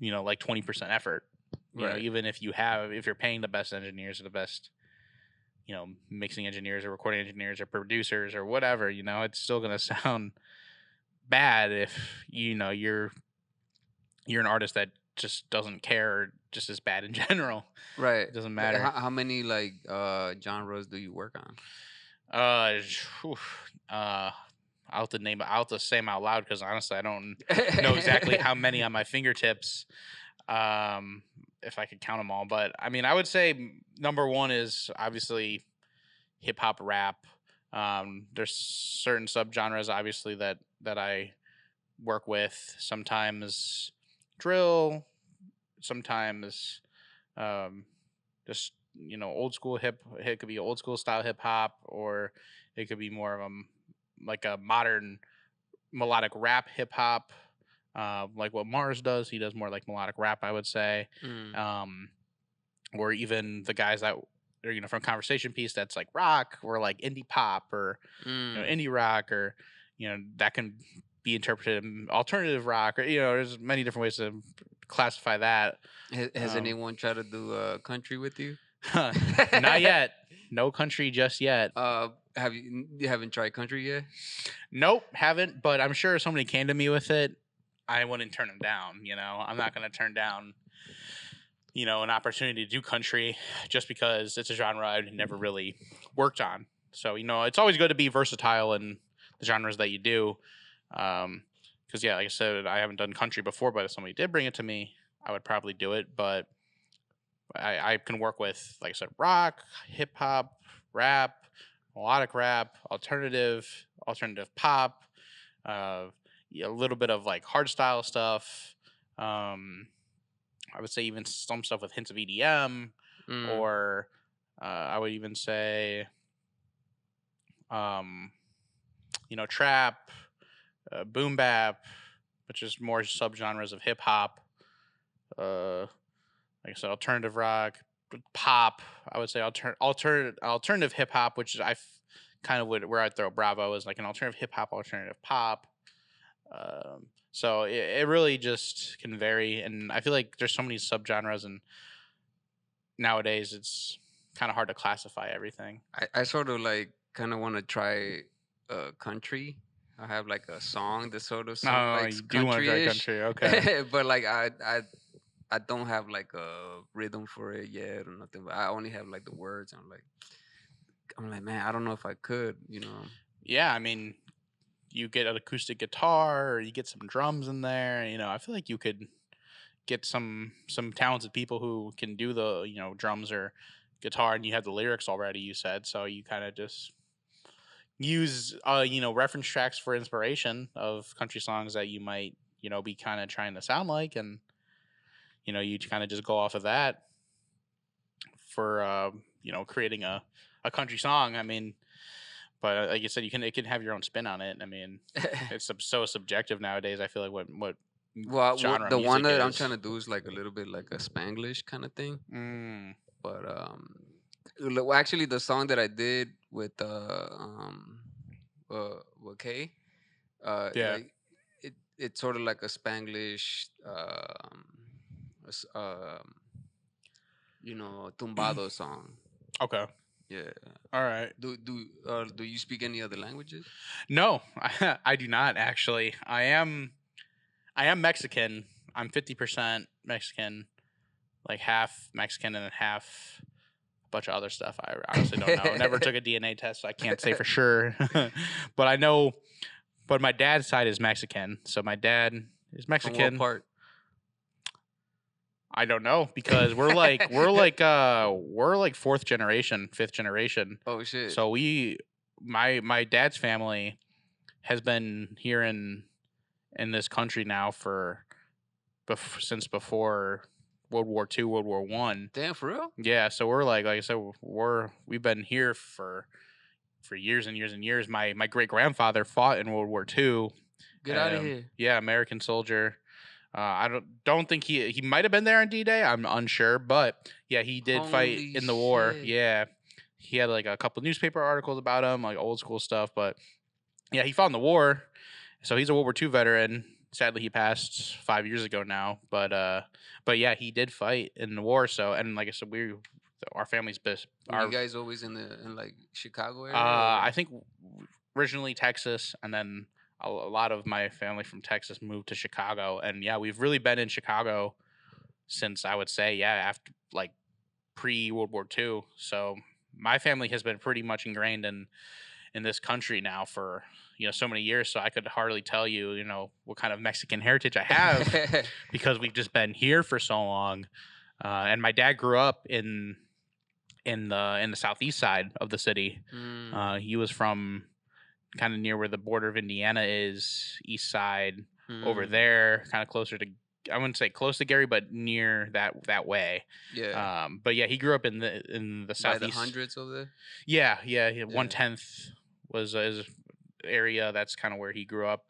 20% effort. Even if you're paying the best engineers or the best mixing engineers or recording engineers or producers or whatever, it's still going to sound bad if you're an artist that just doesn't care, or just is bad in general. Right. It doesn't matter. How many like genres do you work on? I'll have to say them out loud because honestly I don't know exactly how many on my fingertips, if I could count them all. But I mean, I would say number one is obviously hip hop, rap. There's certain subgenres obviously that I work with. Sometimes drill, sometimes just old school it could be old school style hip hop, or it could be more of like a modern melodic rap hip hop, like what Mars does. He does more like melodic rap, I would say. Or even the guys that are from Conversation Piece, that's like rock, or like indie pop, or indie rock, or that can be interpreted alternative rock, or there's many different ways to classify that. Has anyone tried to do country with you? Not yet. No country just yet. You haven't tried country yet? Nope, haven't. But I'm sure if somebody came to me with it, I wouldn't turn them down. I'm not going to turn down, an opportunity to do country just because it's a genre I've never really worked on. So it's always good to be versatile in the genres that you do. Because like I said, I haven't done country before, but if somebody did bring it to me, I would probably do it. But I can work with, like I said, rock, hip hop, rap, melodic rap, alternative pop, a little bit of like hard style stuff. I would say even some stuff with hints of EDM, or I would even say, trap, boom bap, which is more subgenres of hip hop. Like I said, alternative rock, pop. I would say alternative hip hop, which is kind of where I'd throw Bravo is like an alternative hip hop, alternative pop. So it really just can vary, and I feel like there's so many subgenres, and nowadays it's kind of hard to classify everything. I sort of like kind of want to try country. I have like a song that sort of sounds like You do want to try country, okay? But like I don't have like a rhythm for it yet or nothing. But I only have like the words. I'm like, man, I don't know if I could, you know. Yeah, I mean, you get an acoustic guitar or you get some drums in there. You know, I feel like you could get some talented people who can do the drums or guitar, and you have the lyrics already. You said so. You kind of just use reference tracks for inspiration of country songs that you might be kind of trying to sound like, and you kind of just go off of that for creating a country song. I mean, but like you said, it can have your own spin on it. I mean, it's so subjective nowadays. I feel like what genre the one that is. I'm trying to do is like a little bit like a Spanglish kind of thing. But actually, the song that I did with K, Yeah. like, it's sort of like a Spanglish, tumbado song. Okay. Yeah. All right. Do you speak any other languages? No, I do not actually. I am Mexican. I'm 50% Mexican, like half Mexican and then half a bunch of other stuff. I honestly don't know. Never took a DNA test, so I can't say for sure. But I know. But my dad's side is Mexican, so my dad is Mexican. From what part? I don't know because we're like fourth generation, fifth generation. Oh shit! So my dad's family has been here in this country now since before World War II, World War I. Damn, for real? Yeah, so we're like I said, we've been here for years and years and years. My great grandfather fought in World War II. Get out of here! Yeah, American soldier. I don't think he might have been there on D-Day. I'm unsure, but yeah, he did fight in the war. Yeah, he had like a couple newspaper articles about him, like old school stuff. But yeah, he fought in the war, so he's a World War II veteran. Sadly, he passed 5 years ago now. But yeah, he did fight in the war. So and like I said, our family's best. Are you guys always in like Chicago area? I think originally Texas, and then a lot of my family from Texas moved to Chicago, and yeah, we've really been in Chicago since I would say after like pre-World War II. So my family has been pretty much ingrained in this country now for so many years. So I could hardly tell you what kind of Mexican heritage I have because we've just been here for so long. And my dad grew up in the southeast side of the city. He was from kind of near where the border of Indiana is, east side over there, kind of closer to, I wouldn't say close to Gary, but near that way. Yeah. But yeah, he grew up in the southeast. By the hundreds over there? Yeah. 1/10 was his area. That's kind of where he grew up.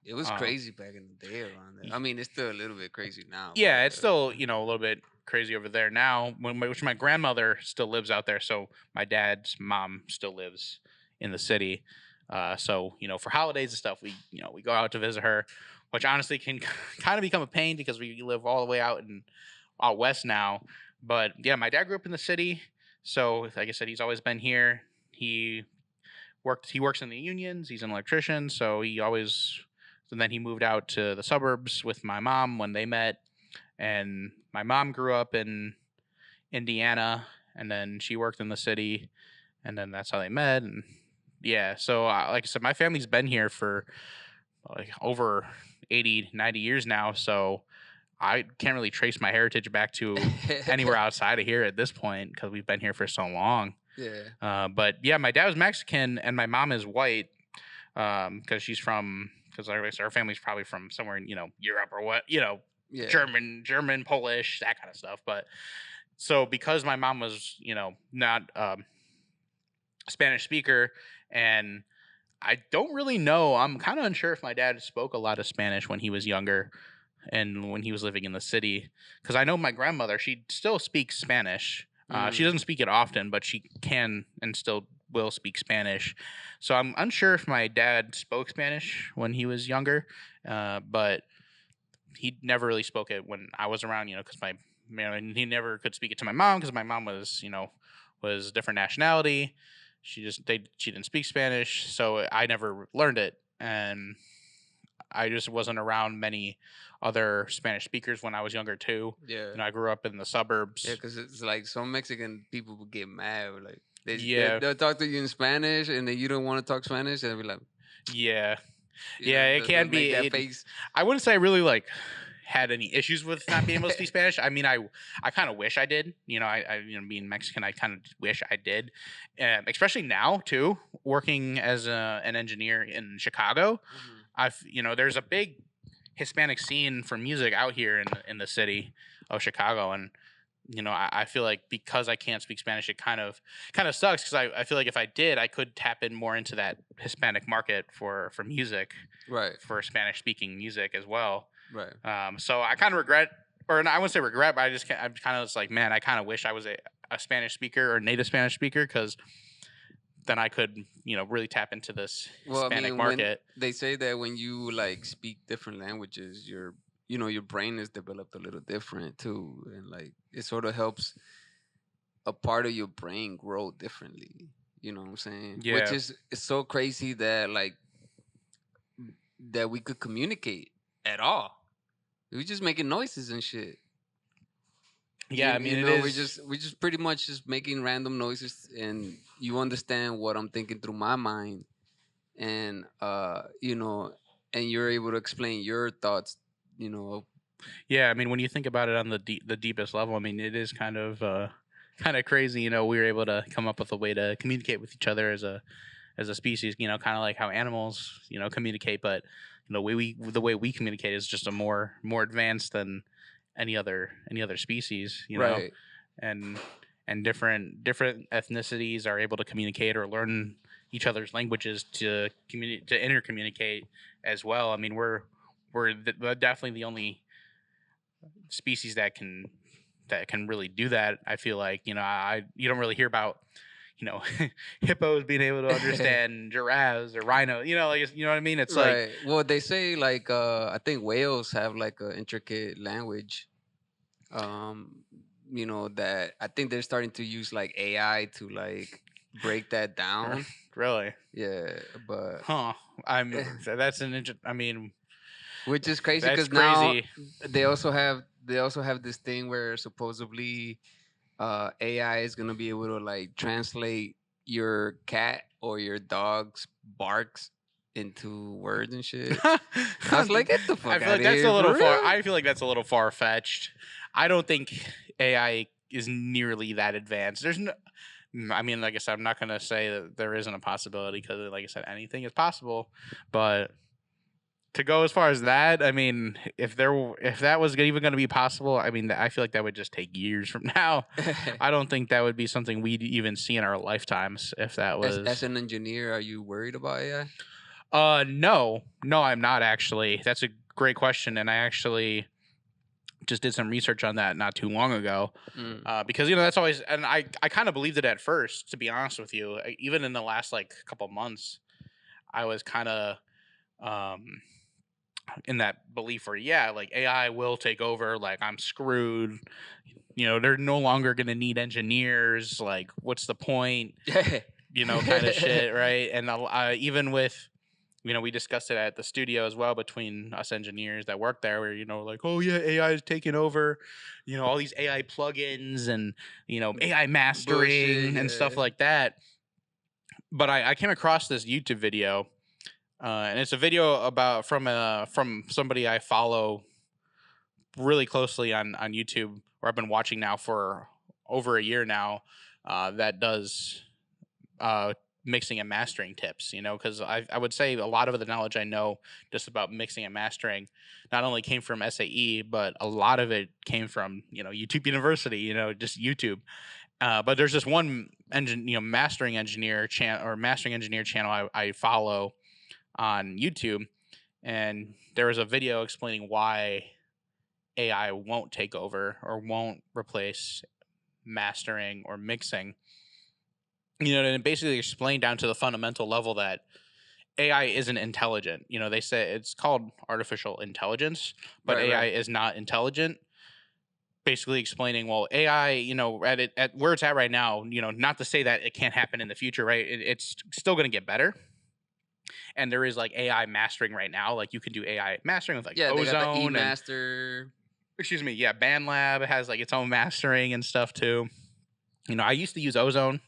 It was crazy back in the day around there. I mean, it's still a little bit crazy now. Yeah, it's still, a little bit crazy over there now, which my grandmother still lives out there. So my dad's mom still lives in the city. So, for holidays and stuff, we go out to visit her, which honestly can kind of become a pain because we live all the way out west now. But yeah, my dad grew up in the city. So like I said, he's always been here. He works in the unions. He's an electrician. So and then he moved out to the suburbs with my mom when they met. And my mom grew up in Indiana, and then she worked in the city, and then that's how they met. And yeah, so like I said, my family's been here for like over 80, 90 years now, so I can't really trace my heritage back to anywhere outside of here at this point because we've been here for so long. Yeah. But yeah, my dad was Mexican and my mom is white because our family's probably from somewhere in, Europe or what, yeah. German, Polish, that kind of stuff. But so because my mom was, not Spanish speaker, and I don't really know. I'm kind of unsure if my dad spoke a lot of Spanish when he was younger and when he was living in the city. Because I know my grandmother, she still speaks Spanish. She doesn't speak it often, but she can and still will speak Spanish. So I'm unsure if my dad spoke Spanish when he was younger, but he never really spoke it when I was around, because he never could speak it to my mom because my mom was, was a different nationality. She didn't speak Spanish, so I never learned it, and I just wasn't around many other Spanish speakers when I was younger too. Yeah. I grew up in the suburbs. Yeah, because it's like some Mexican people would get mad. Like Yeah. they'll talk to you in Spanish, and then you don't want to talk Spanish, and they'll be like, Yeah. you Yeah, know, it they'll can make be. that face. I wouldn't say I really had any issues with not being able to speak Spanish. I mean, I kind of wish I did. Being Mexican, I kind of wish I did. Especially now too, working as an engineer in Chicago. There's a big Hispanic scene for music out here in the city of Chicago, and I feel like because I can't speak Spanish, it kind of sucks because I feel like if I did, I could tap in more into that Hispanic market for music, Right. for Spanish speaking music as well. Right. So I kind of regret, or I wouldn't say regret, but I'm kind of just like, man, I kind of wish I was a Spanish speaker or native Spanish speaker because then I could, really tap into this Hispanic market. They say that when you speak different languages, your brain is developed a little different too, and it sort of helps a part of your brain grow differently. You know what I'm saying? Yeah. Which is it's so crazy that that we could communicate at all. We're just making noises and shit. Yeah, I mean, it is. We're just pretty much just making random noises, and you understand what I'm thinking through my mind, and and you're able to explain your thoughts. Yeah, I mean, when you think about it on the deepest level, I mean, it is kind of crazy. We were able to come up with a way to communicate with each other as a species. Kind of like how animals communicate, but the way we communicate is just a more advanced than any other species. Right. And different ethnicities are able to communicate or learn each other's languages to intercommunicate as well. I mean, we're definitely the only species that can really do that. I feel like you don't really hear about hippos being able to understand giraffes or rhinos. You know what I mean? It's right. Well, they say I think whales have an intricate language. That I think they're starting to use AI to break that down. Really? Yeah, but that's an I mean, which is crazy because now they also have this thing where supposedly AI is gonna be able to translate your cat or your dog's barks into words and shit. I was like, get the fuck I feel like that's here, a little for far. real? I feel like that's a little far fetched. I don't think AI is nearly that advanced. There's no. I mean, like I said, I'm not gonna say that there isn't a possibility because, like I said, anything is possible. But to go as far as that, I mean, if that was even going to be possible, I mean, I feel like that would just take years from now. I don't think that would be something we'd even see in our lifetimes if that was. As an engineer, are you worried about AI? No, I'm not actually. That's a great question, and I actually just did some research on that not too long ago. Because that's always, and I kind of believed it at first, to be honest with you. Even in the last couple months, I was kind of in that belief where AI will take over, I'm screwed. They're no longer going to need engineers. What's the point? Kind of shit, right? And even with we discussed it at the studio as well between us engineers that work there, where oh yeah, AI is taking over, all these AI plugins and AI mastering and stuff like that. But I came across this YouTube video, and it's a video from somebody I follow really closely on YouTube, or I've been watching now for over a year now, that does mixing and mastering tips, because I would say a lot of the knowledge I know just about mixing and mastering not only came from SAE, but a lot of it came from YouTube University, just YouTube. But there's this one mastering engineer channel I follow on YouTube, and there was a video explaining why AI won't take over or won't replace mastering or mixing. And it basically explained down to the fundamental level that AI isn't intelligent. They say it's called artificial intelligence, but AI is not intelligent. Basically explaining, well, AI, at where it's at right now, not to say that it can't happen in the future, right? It's still going to get better. And there is like AI mastering right now. Like you can do AI mastering with like Ozone. They got the E-Master. Excuse me. Yeah, BandLab has like its own mastering and stuff too. I used to use Ozone.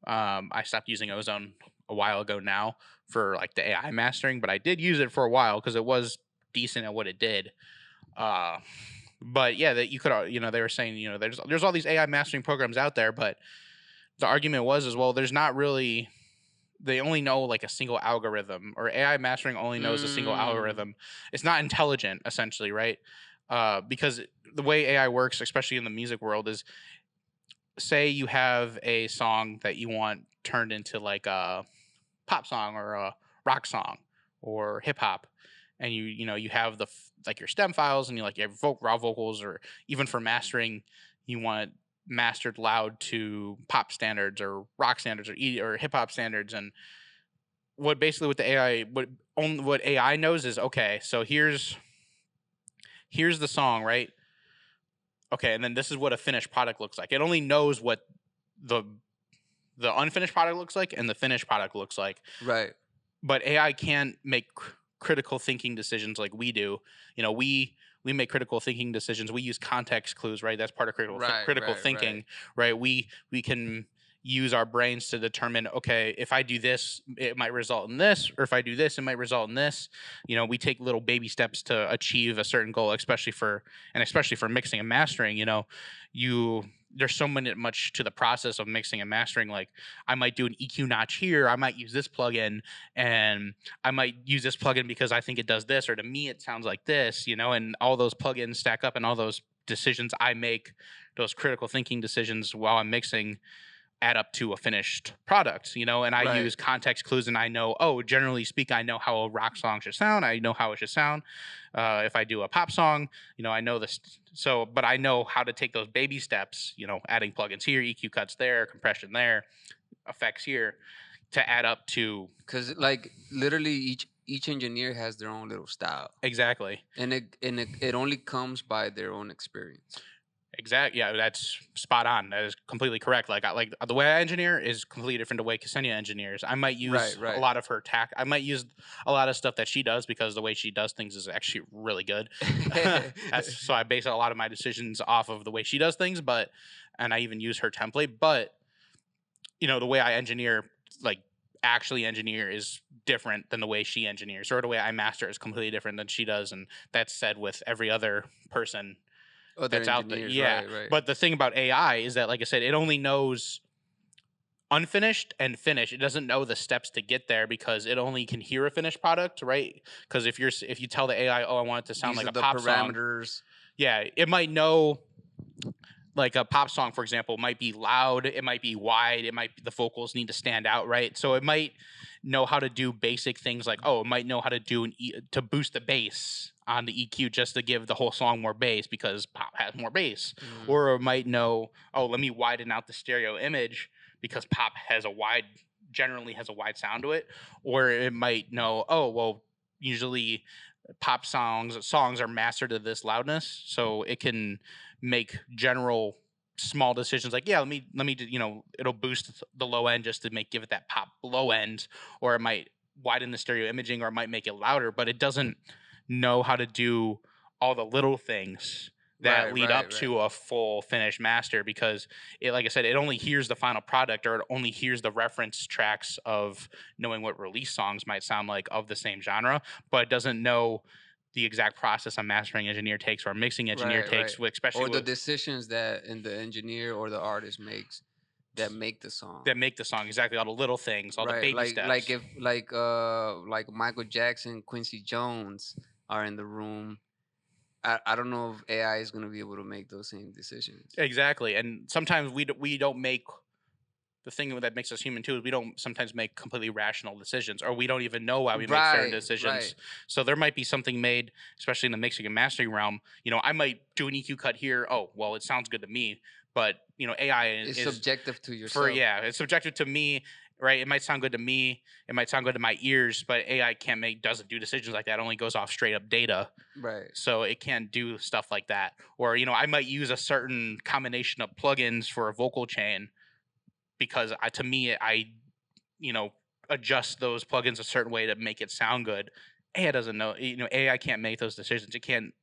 I stopped using Ozone a while ago now for like the AI mastering, but I did use it for a while because it was decent at what it did. But yeah, that you could, they were saying, there's all these AI mastering programs out there, but the argument was well, there's not really. They only know like a single algorithm, or AI mastering only knows a single algorithm. It's not intelligent, essentially, right? Because the way AI works, especially in the music world, is say you have a song that you want turned into like a pop song or a rock song or hip hop, and you have like your stem files and you have raw vocals, or even for mastering, you want mastered loud to pop standards or rock standards or hip hop standards. And what AI knows is, okay, so here's the song, right? Okay, and then this is what a finished product looks like. It only knows what the unfinished product looks like and the finished product looks like. Right. But AI can't make critical thinking decisions like we do. We make critical thinking decisions. We use context clues, right? That's part of critical thinking, right? We can use our brains to determine, okay, if I do this, it might result in this, or if I do this, it might result in this. We take little baby steps to achieve a certain goal, especially for mixing and mastering. There's so much to the process of mixing and mastering. Like I might do an EQ notch here. I might use this plugin, and I might use this plugin because I think it does this, or to me it sounds like this, and all those plugins stack up, and all those decisions I make, those critical thinking decisions while I'm mixing, add up to a finished product, and I use context clues, and I know, generally speaking, I know how a rock song should sound. I know how it should sound. If I do a pop song, I know this. So, but I know how to take those baby steps, adding plugins here, EQ cuts there, compression there, effects here, to add up to. Because like literally each engineer has their own little style. Exactly. And it only comes by their own experience. Exactly. Yeah, that's spot on. That is completely correct. Like the way I engineer is completely different the way Ksenia engineers. I might use a lot of her I might use a lot of stuff that she does because the way she does things is actually really good. So I base a lot of my decisions off of the way she does things, and I even use her template. But the way I engineer, like actually engineer, is different than the way she engineers, or the way I master is completely different than she does. And that's said with every other person that's out there. Yeah. Right. But the thing about AI is that, like I said, it only knows unfinished and finished. It doesn't know the steps to get there because it only can hear a finished product, right? Because if you tell the AI, I want it to sound like a pop song. Parameters. Yeah, it might know, like a pop song, for example, might be loud, it might be wide, the vocals need to stand out, right? So it might know how to do basic things like, it might know how to do to boost the bass on the EQ just to give the whole song more bass because pop has more bass. Or it might know, let me widen out the stereo image because pop generally has a wide sound to it. Or it might know, usually pop songs are mastered to this loudness, so it can make general small decisions like, let me it'll boost the low end just to give it that pop low end, or it might widen the stereo imaging, or it might make it louder, but it doesn't know how to do all the little things that lead up to a full finished master, because it, like I said, it only hears the final product, or it only hears the reference tracks of knowing what release songs might sound like of the same genre, but it doesn't know the exact process a mastering engineer takes or a mixing engineer takes, especially or the decisions that the engineer or the artist makes that make the song. Exactly, all the little things, all the baby steps. Like if like Michael Jackson, Quincy Jones are in the room, I don't know if AI is going to be able to make those same decisions. Exactly. And sometimes we don't make the thing that makes us human too is we don't sometimes make completely rational decisions, or we don't even know why we make certain decisions. Right. So there might be something made, especially in the mixing and mastering realm. I might do an EQ cut here. Oh, well, it sounds good to me, but AI It's is subjective to yourself. it's subjective to me, right? It might sound good to me, it might sound good to my ears, but AI doesn't do decisions like that. It only goes off straight up data. Right. So it can't do stuff like that. Or I might use a certain combination of plugins for a vocal chain because to me I adjust those plugins a certain way to make it sound good. AI doesn't know. AI can't make those decisions. It can't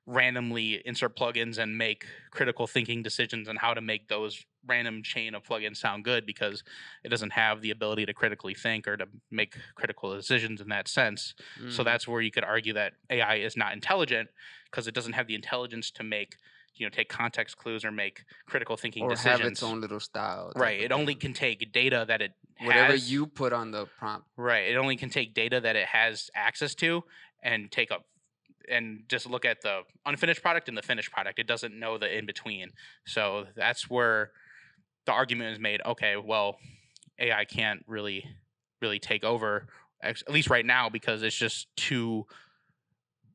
randomly insert plugins and make critical thinking decisions on how to make those random chain of plugins sound good, because it doesn't have the ability to critically think or to make critical decisions in that sense. So that's where you could argue that AI is not intelligent, because it doesn't have the intelligence to make take context clues or make critical thinking or decisions. Have its own little style. Right. It only can take data that it whatever has. You put on the prompt. Right. It only can take data that it has access to and take up and just look at the unfinished product and the finished product. It doesn't know the in between. So that's where the argument is made. Okay, well, AI can't really take over, at least right now, because it's just too.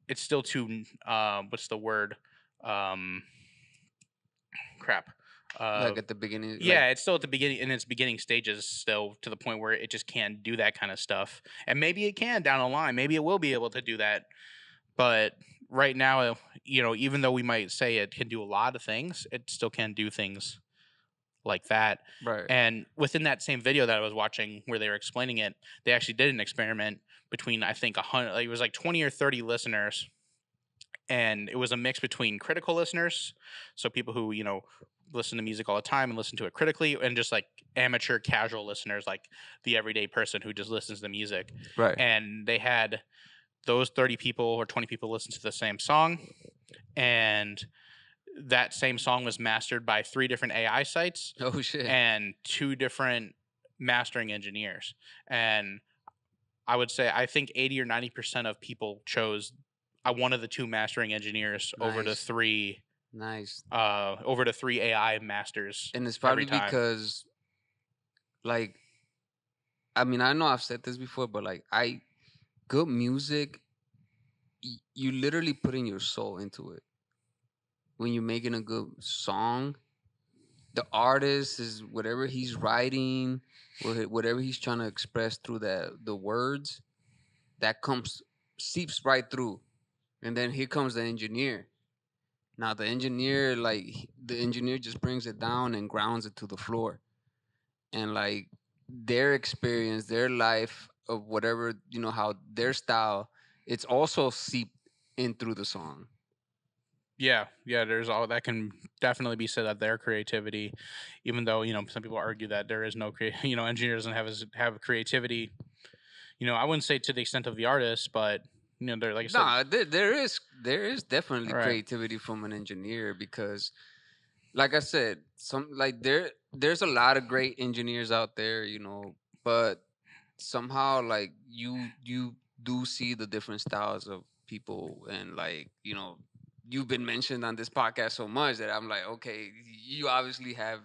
It's still too. What's the word? Crap. Like at the beginning. Yeah, it's still at the beginning, in its beginning stages, still to the point where it just can't do that kind of stuff. And maybe it can down the line. Maybe it will be able to do that. But right now, even though we might say it can do a lot of things, it still can't do things like that. Right. And within that same video that I was watching where they were explaining it, they actually did an experiment between, I think, 100, it was like 20 or 30 listeners. And it was a mix between critical listeners, so people who, listen to music all the time and listen to it critically, and just like amateur casual listeners, like the everyday person who just listens to music. Right. And they had those 30 people or 20 people listen to the same song, and that same song was mastered by 3 different AI sites. Oh shit. And 2 different mastering engineers. And I would say, I think 80 or 90% of people chose one of the 2 mastering engineers over the 3 over the 3 AI masters. And it's probably because, like, I mean, I know I've said this before, but like, good music, you literally putting your soul into it. When you're making a good song, the artist is whatever he's writing, whatever he's trying to express through the words, that seeps right through. And then here comes the engineer. Now the engineer just brings it down and grounds it to the floor. And like their experience, their life of whatever, how their style, it's also seeped in through the song. Yeah, there's all that can definitely be said of their creativity, even though, some people argue that there is no engineer doesn't have creativity. I wouldn't say to the extent of the artist, but they're, like I said, there is definitely creativity from an engineer, because like I said, there's a lot of great engineers out there, but somehow like you do see the different styles of people, and like, you've been mentioned on this podcast so much that I'm like, okay, you obviously have,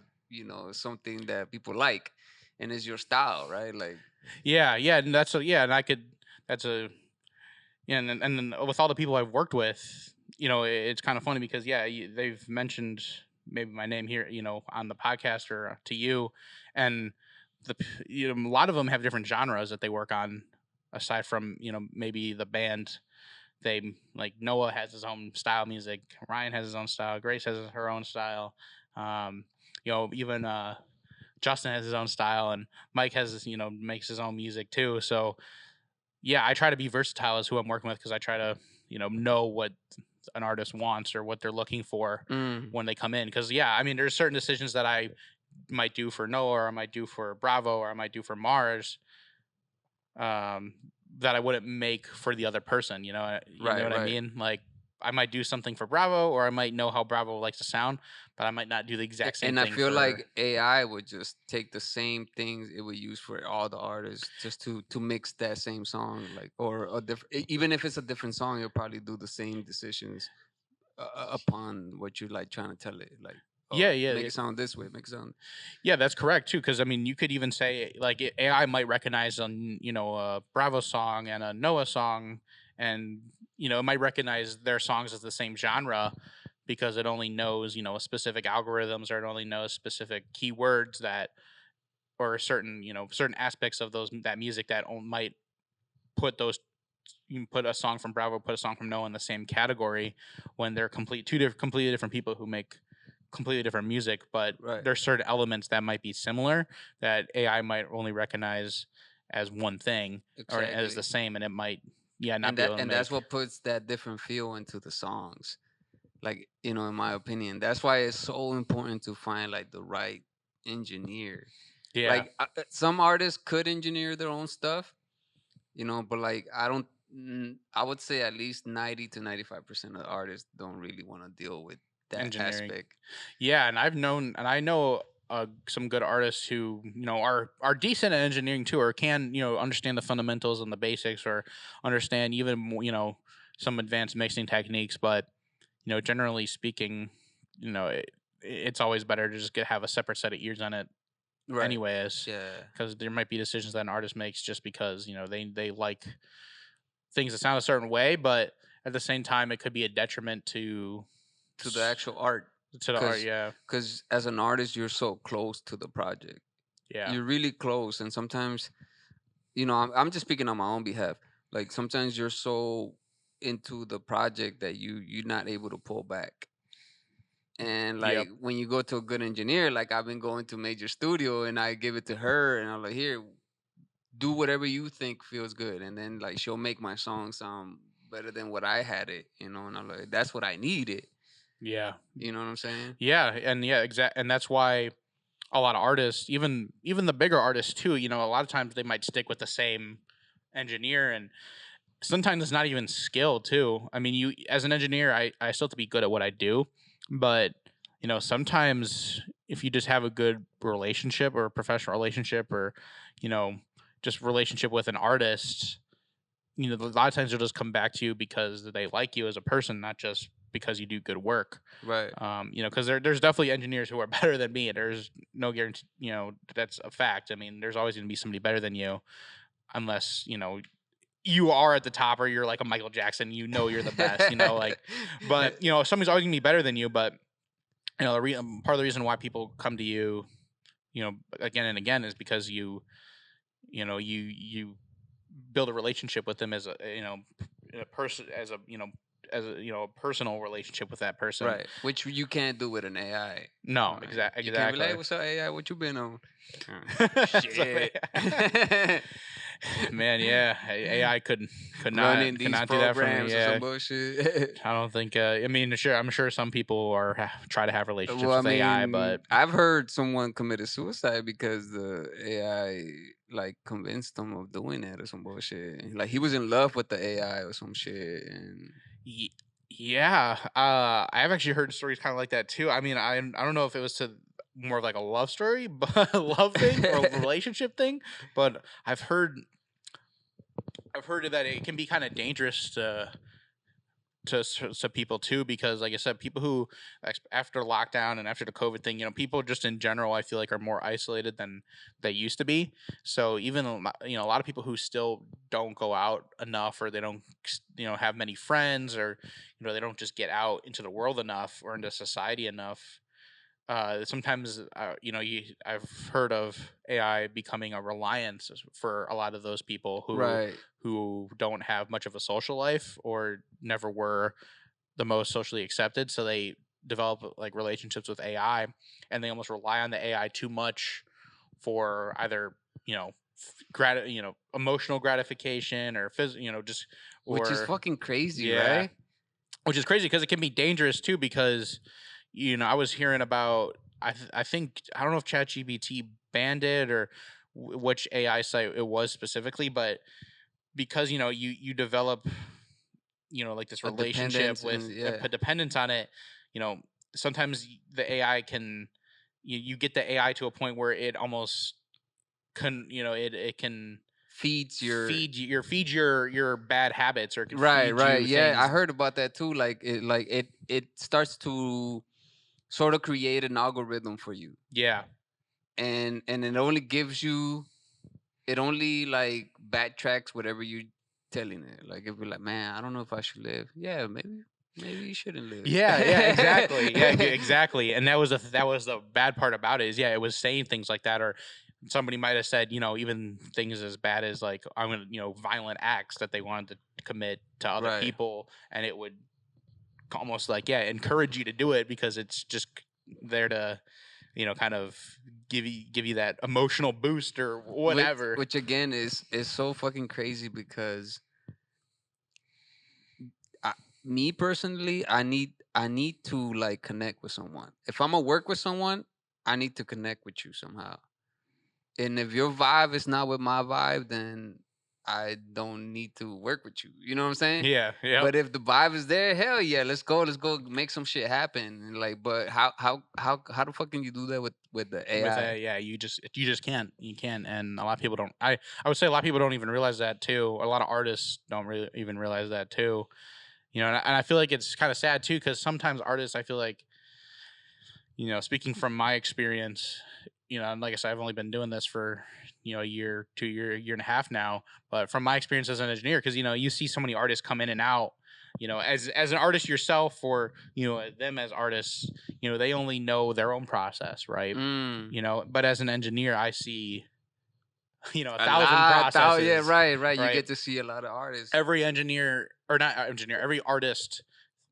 something that people like, and it's your style, right? Like, yeah, and and then with all the people I've worked with, it's kind of funny because they've mentioned maybe my name here, on the podcast or to you, and a lot of them have different genres that they work on aside from maybe the band. They, like, Noah has his own style of music, Ryan has his own style, Grace has her own style, even Justin has his own style, and Mike has makes his own music too. So yeah, I try to be versatile as who I'm working with, because I try to know what an artist wants or what they're looking for when they come in. Because I mean, there's certain decisions that I might do for Noah, or I might do for Bravo, or I might do for Mars, that I wouldn't make for the other person. You know what I mean? Like, I might do something for Bravo, or I might know how Bravo likes to sound, but I might not do the exact same And thing. I feel like AI would just take the same things it would use for all the artists just to mix that same song, like, or a different, even if it's a different song, you'll probably do the same decisions upon what you're like trying to tell it, like, oh, make it sound this way, make it sound. Yeah, that's correct too. Because I mean, you could even say like AI might recognize a Bravo song and a Noah song, and it might recognize their songs as the same genre because it only knows specific algorithms, or it only knows specific keywords that, or certain aspects of that music that might put those. You can put a song from Bravo, put a song from Noah in the same category when they're completely different people who make completely different music, but there's certain elements that might be similar that AI might only recognize as one thing or as the same, and it might not be able to make. That's what puts that different feel into the songs. Like, in my opinion, that's why it's so important to find like the right engineer. Yeah. Like some artists could engineer their own stuff, but like I would say at least 90 to 95% of the artists don't really want to deal with that engineering aspect. Yeah, and I know some good artists who are decent at engineering too, or can understand the fundamentals and the basics, or understand even some advanced mixing techniques. But generally speaking, it's always better to just have a separate set of ears on it. Anyways, because there might be decisions that an artist makes just because they like things that sound a certain way, but at the same time, it could be a detriment to the actual art. To the art, yeah. Because as an artist, you're so close to the project. Yeah, you're really close, and sometimes, I'm just speaking on my own behalf. Like sometimes you're so into the project that you're not able to pull back. And like when you go to a good engineer, like I've been going to Major Studio and I give it to her and I'm like, here, do whatever you think feels good. And then like she'll make my song sound better than what I had it, and I'm like, that's what I needed. Yeah. You know what I'm saying? Yeah, and and that's why a lot of artists, even the bigger artists too, a lot of times they might stick with the same engineer, and sometimes it's not even skill too. I mean, you as an engineer, I still have to be good at what I do, but sometimes if you just have a good relationship or a professional relationship, or just relationship with an artist, a lot of times they'll just come back to you because they like you as a person, not just because you do good work. Right. Because there's definitely engineers who are better than me. There's no guarantee, that's a fact. I mean, there's always going to be somebody better than you, unless, you are at the top, or you're like a Michael Jackson, you're the best, but, somebody's always going to be better than you. But, part of the reason why people come to you, again and again is because you build a relationship with them as a person, as a a personal relationship with that person, right? Which you can't do with an AI. No, exactly. You can't be like, "What's up, AI? What you been on?" Shit. Man, yeah, AI could not do that for me. Yeah, some bullshit. I don't think. I mean, I'm sure some people try to have relationships with AI, but I've heard someone committed suicide because the AI like convinced him of doing it or some bullshit. Like he was in love with the AI or some shit. And yeah, I've actually heard stories kind of like that too. I mean, I don't know if it was to more of like a love story, but love thing or a relationship thing. But I've heard that it can be kind of dangerous to people too, because like I said, people who after lockdown and after the COVID thing, people just in general, I feel like are more isolated than they used to be. So even a lot of people who still don't go out enough, or they don't have many friends, or they don't just get out into the world enough or into society enough. Sometimes I've heard of AI becoming a reliance for a lot of those people who don't have much of a social life, or never were the most socially accepted. So they develop like relationships with AI, and they almost rely on the AI too much for either emotional gratification, or just which is fucking crazy, right? Which is crazy because it can be dangerous too, because I was hearing about, I think, I don't know if ChatGPT banned it or which AI site it was specifically, but because, you develop like this A relationship dependence with and a dependence on it. Sometimes the AI can, you get the AI to a point where it almost can, it can feeds your feed your bad habits, or it can right, feed right. you Yeah, I things. heard about that too. It starts to sort of create an algorithm for you, Yeah. and it only gives you, it only like backtracks whatever you telling it. Like if you're like, man, I don't know if I should live. Yeah, maybe you shouldn't live. Yeah, exactly. Yeah, exactly. And that was the bad part about it, is it was saying things like that, or somebody might have said, even things as bad as like, I'm gonna, violent acts that they wanted to commit to other Right. people, and it would almost like, encourage you to do it, because it's just there to, kind of give you that emotional boost or whatever. Which again is so fucking crazy because I, me personally, I need to like connect with someone. If I'm gonna work with someone, I need to connect with you somehow. And if your vibe is not with my vibe, then I don't need to work with you. You know what I'm saying? Yeah, yeah. But if the vibe is there, hell yeah, let's go make some shit happen. And like, but how the fuck can you do that with the AI? You just can't. You can't. And a lot of people don't. I would say a lot of people don't even realize that too. A lot of artists don't really even realize that too. And I feel like it's kind of sad too, because sometimes artists, I feel like, speaking from my experience, and like I said, I've only been doing this for, a year, 2 year, year and a half now. But from my experience as an engineer, because, you see so many artists come in and out, as an artist yourself, or, them as artists, they only know their own process, right? But as an engineer, I see, a thousand processes. Yeah, right. You get to see a lot of artists. Every engineer, or not engineer, every artist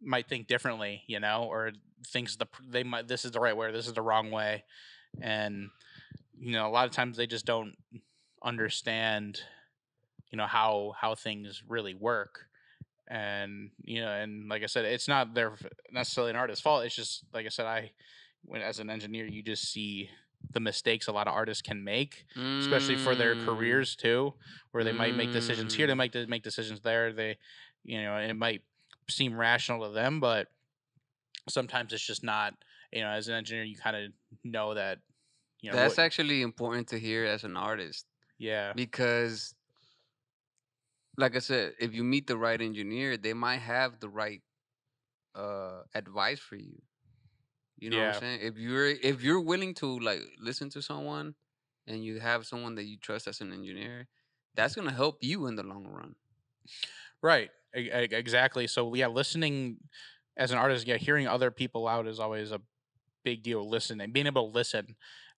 might think differently, or thinks this is the right way, or this is the wrong way. And, a lot of times they just don't understand, how things really work. And, and like I said, it's not necessarily an artist's fault. It's just, like I said, as an engineer, you just see the mistakes a lot of artists can make, especially for their careers too, where they might make decisions here, they might make decisions there. And it might seem rational to them, but sometimes it's just not. As an engineer, you kind of know that. That's actually important to hear as an artist. Yeah. Because, like I said, if you meet the right engineer, they might have the right advice for you. You know what I'm saying? If you're willing to like listen to someone, and you have someone that you trust as an engineer, that's gonna help you in the long run. Right. Exactly. So listening as an artist, hearing other people out is always a big deal. Listening, being able to listen.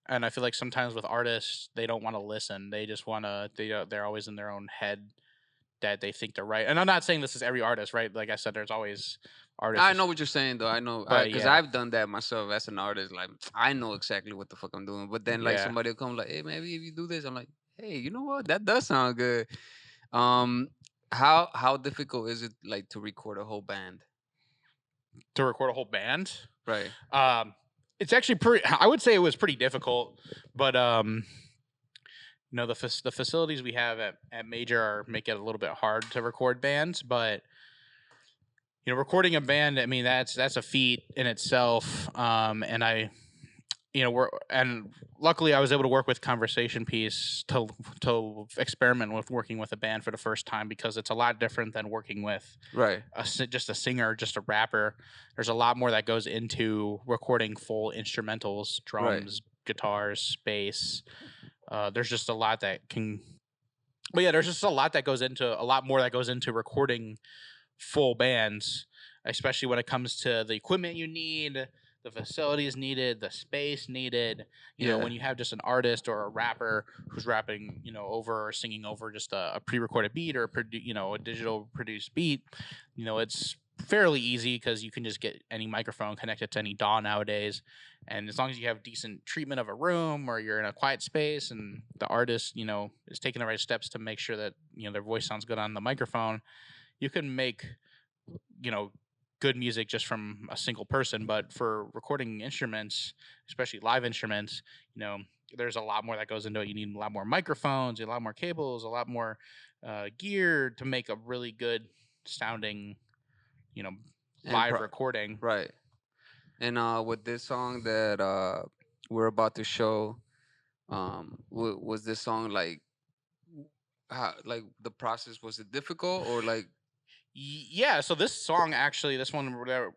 And I feel like sometimes with artists, they don't want to listen. They just want to. They're always in their own head, that they think they're right. And I'm not saying this is every artist, right? Like I said, there's always artists. I know what you're saying, though. I know, because I've done that myself as an artist. Like, I know exactly what the fuck I'm doing. But then, like, somebody will come, like, hey, maybe if you do this, I'm like, hey, you know what? That does sound good. How difficult is it, like, to record a whole band? To record a whole band, right? It's actually pretty. I would say it was pretty difficult, but the facilities we have at Major make it a little bit hard to record bands. But recording a band, I mean, that's a feat in itself. And luckily I was able to work with Conversation Piece to experiment with working with a band for the first time, because it's a lot different than working with just a singer, just a rapper. There's a lot more that goes into recording full instrumentals, drums, guitars, bass. There's just a lot that can, but there's just a lot more that goes into recording full bands, especially when it comes to the equipment you need, the facilities needed, the space needed. When you have just an artist or a rapper who's rapping, over or singing over just a pre-recorded beat, or a digital produced beat, it's fairly easy, because you can just get any microphone connected to any DAW nowadays. And as long as you have decent treatment of a room, or you're in a quiet space, and the artist, is taking the right steps to make sure that, their voice sounds good on the microphone, you can make, good music just from a single person. But for recording instruments, especially live instruments, there's a lot more that goes into it. You need a lot more microphones, a lot more cables, a lot more gear to make a really good sounding live recording. Right. And with this song that we're about to show, was this song like the process, was it difficult or like? Yeah, so this song actually, this one that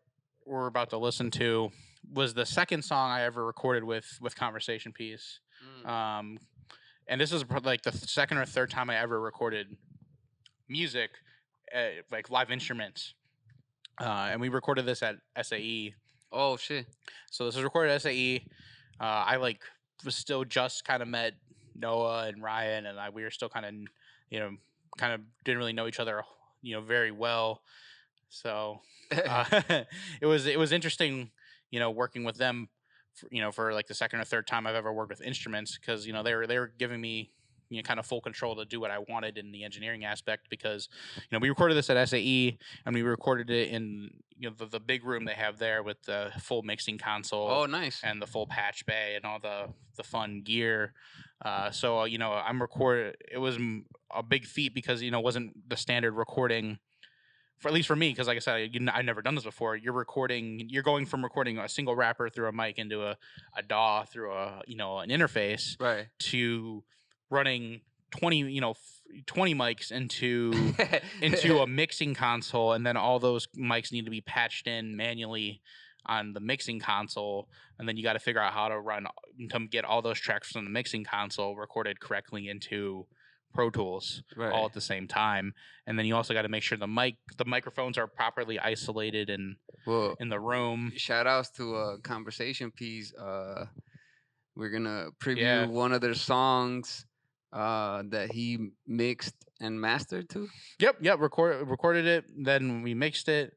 we're about to listen to was the second song I ever recorded with Conversation Piece. And this is like the second or third time I ever recorded music, like live instruments. And we recorded this at SAE. Oh shit! So this was recorded at SAE. I was still just kind of met Noah and Ryan, and we were still kind of didn't really know each other very well. So it was interesting, working with them, for like the second or third time I've ever worked with instruments, because they were giving me kind of full control to do what I wanted in the engineering aspect, because we recorded this at SAE, and we recorded it in the big room they have there with the full mixing console. Oh, nice. And the full patch bay and all the fun gear. So I'm recorded. It was a big feat because it wasn't the standard recording. For at least for me, because like I said, I've never done this before. You're going from recording a single rapper through a mic into a DAW through an interface, right, to running 20 mics into a mixing console, and then all those mics need to be patched in manually on the mixing console, and then you got to figure out how to get all those tracks from the mixing console recorded correctly into Pro Tools, right, all at the same time. And then you also got to make sure the microphones are properly isolated in the room. Shout outs to Conversation Piece. We're gonna preview one of their songs that he mixed and mastered to. Yep. Recorded it, then we mixed it,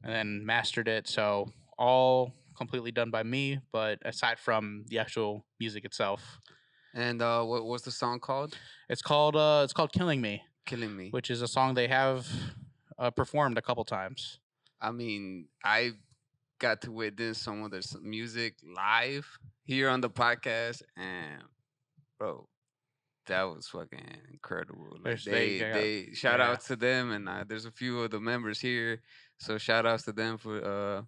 and then mastered it. So all completely done by me, but aside from the actual music itself. And what was the song called? It's called Killing Me. Killing Me. Which is a song they have performed a couple times. I mean, I got to witness some of their music live here on the podcast, and bro, that was fucking incredible. Like they shout out to them, and there's a few of the members here, so shout outs to them for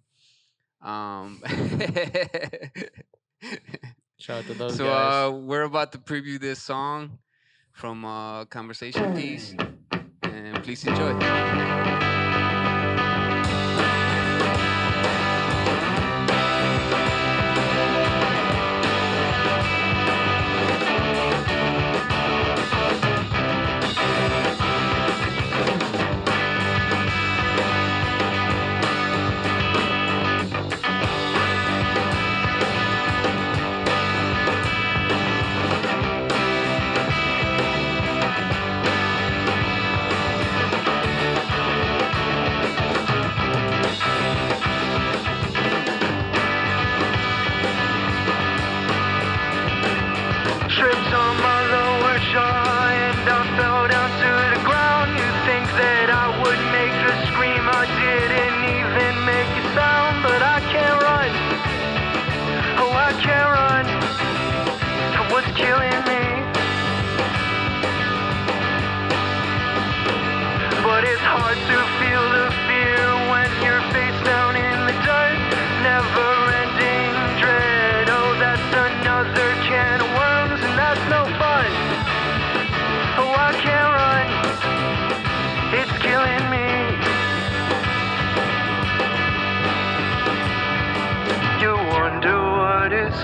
Shout out to those guys. So we're about to preview this song from Conversation Piece, and please enjoy.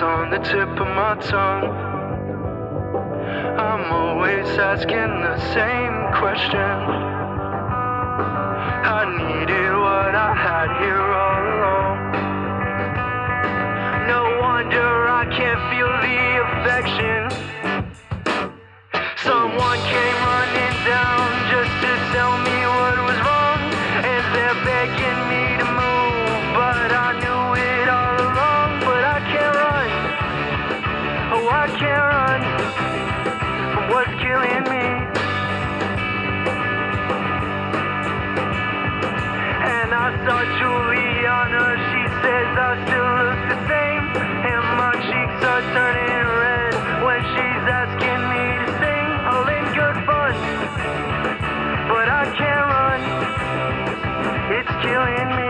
On the tip of my tongue, I'm always asking the same question. I needed what I had here all along. No wonder I can't feel the affection. Someone came running down just to tell me what was wrong, and they're begging me to move, but I knew it all along. But I can't run. Oh, I can't run from what's killing me. And I saw Juliana, she says I still look the same, and my cheeks are turning red when she's asking me to sing, all in good fun. But I can't run, it's killing me.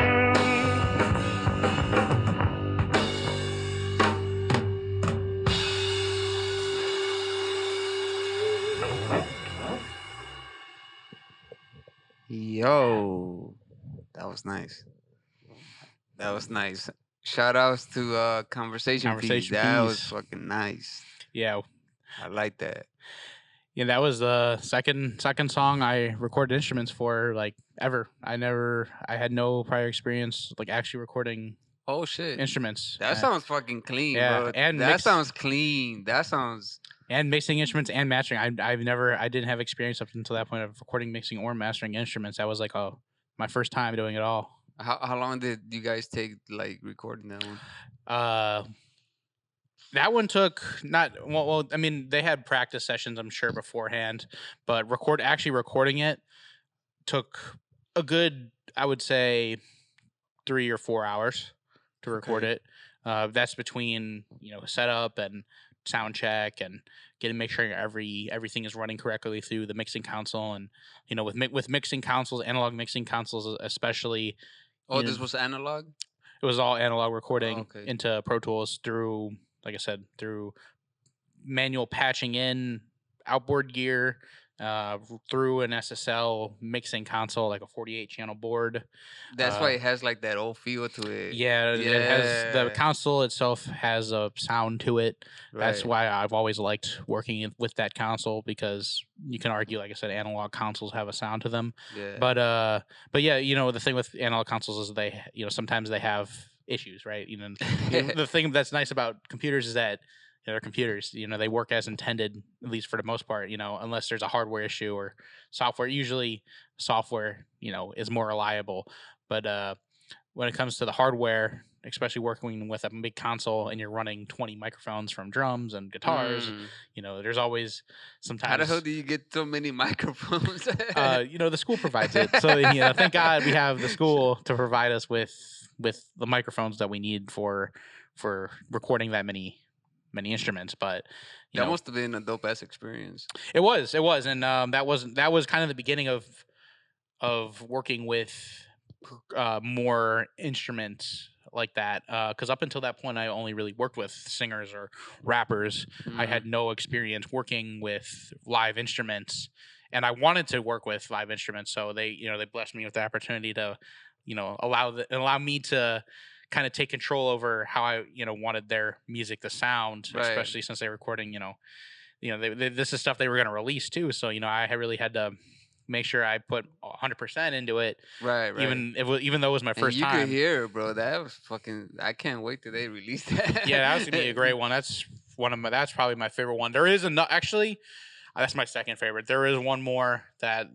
Yo, that was nice. That was nice. Shout outs to Conversation Piece. That was fucking nice. Yeah. I like that. Yeah, that was the second song I recorded instruments for, like, ever. I had no prior experience like actually recording Oh shit. instruments. That sounds fucking clean, yeah, bro. and that sounds clean. That sounds and mixing instruments and mastering. I didn't have experience up until that point of recording, mixing, or mastering instruments. That was like my first time doing it all. How long did you guys take like recording that one? That one took not well. I mean, they had practice sessions, I'm sure, beforehand, but actually recording it took a good, I would say, 3 or 4 hours to record it. That's between setup and sound check and make sure everything is running correctly through the mixing console, and with mixing consoles, analog mixing consoles especially. Oh, this was analog? It was all analog recording into Pro Tools through, like I said, through manual patching in outboard gear, through an SSL mixing console, like a 48-channel board. That's why it has like that old feel to it. Yeah, it has, the console itself has a sound to it. Right. That's why I've always liked working with that console, because you can argue, like I said, analog consoles have a sound to them. Yeah. But yeah, the thing with analog consoles is they, sometimes they have issues, right? The thing that's nice about computers is that they're computers. They work as intended, at least for the most part. Unless there's a hardware issue or software. Usually, software, is more reliable. But when it comes to the hardware, especially working with a big console and you're running 20 microphones from drums and guitars, there's always sometimes. How the hell do you get so many microphones? The school provides it. So thank God we have the school to provide us with the microphones that we need for recording that many instruments. But that must have been a dope ass experience. It was, and that was kind of the beginning of working with more instruments like that, because up until that point I only really worked with singers or rappers. I had no experience working with live instruments, and I wanted to work with live instruments, so they blessed me with the opportunity to allow me to kind of take control over how I wanted their music to sound, especially since they're recording. This is stuff they were going to release too, so I really had to make sure I put 100% into it. Right. Even though it was my first time. You could hear it, bro. That was fucking. I can't wait till they release that. Yeah, that was gonna be a great one. That's that's probably my favorite one. There is actually. That's my second favorite. There is one more that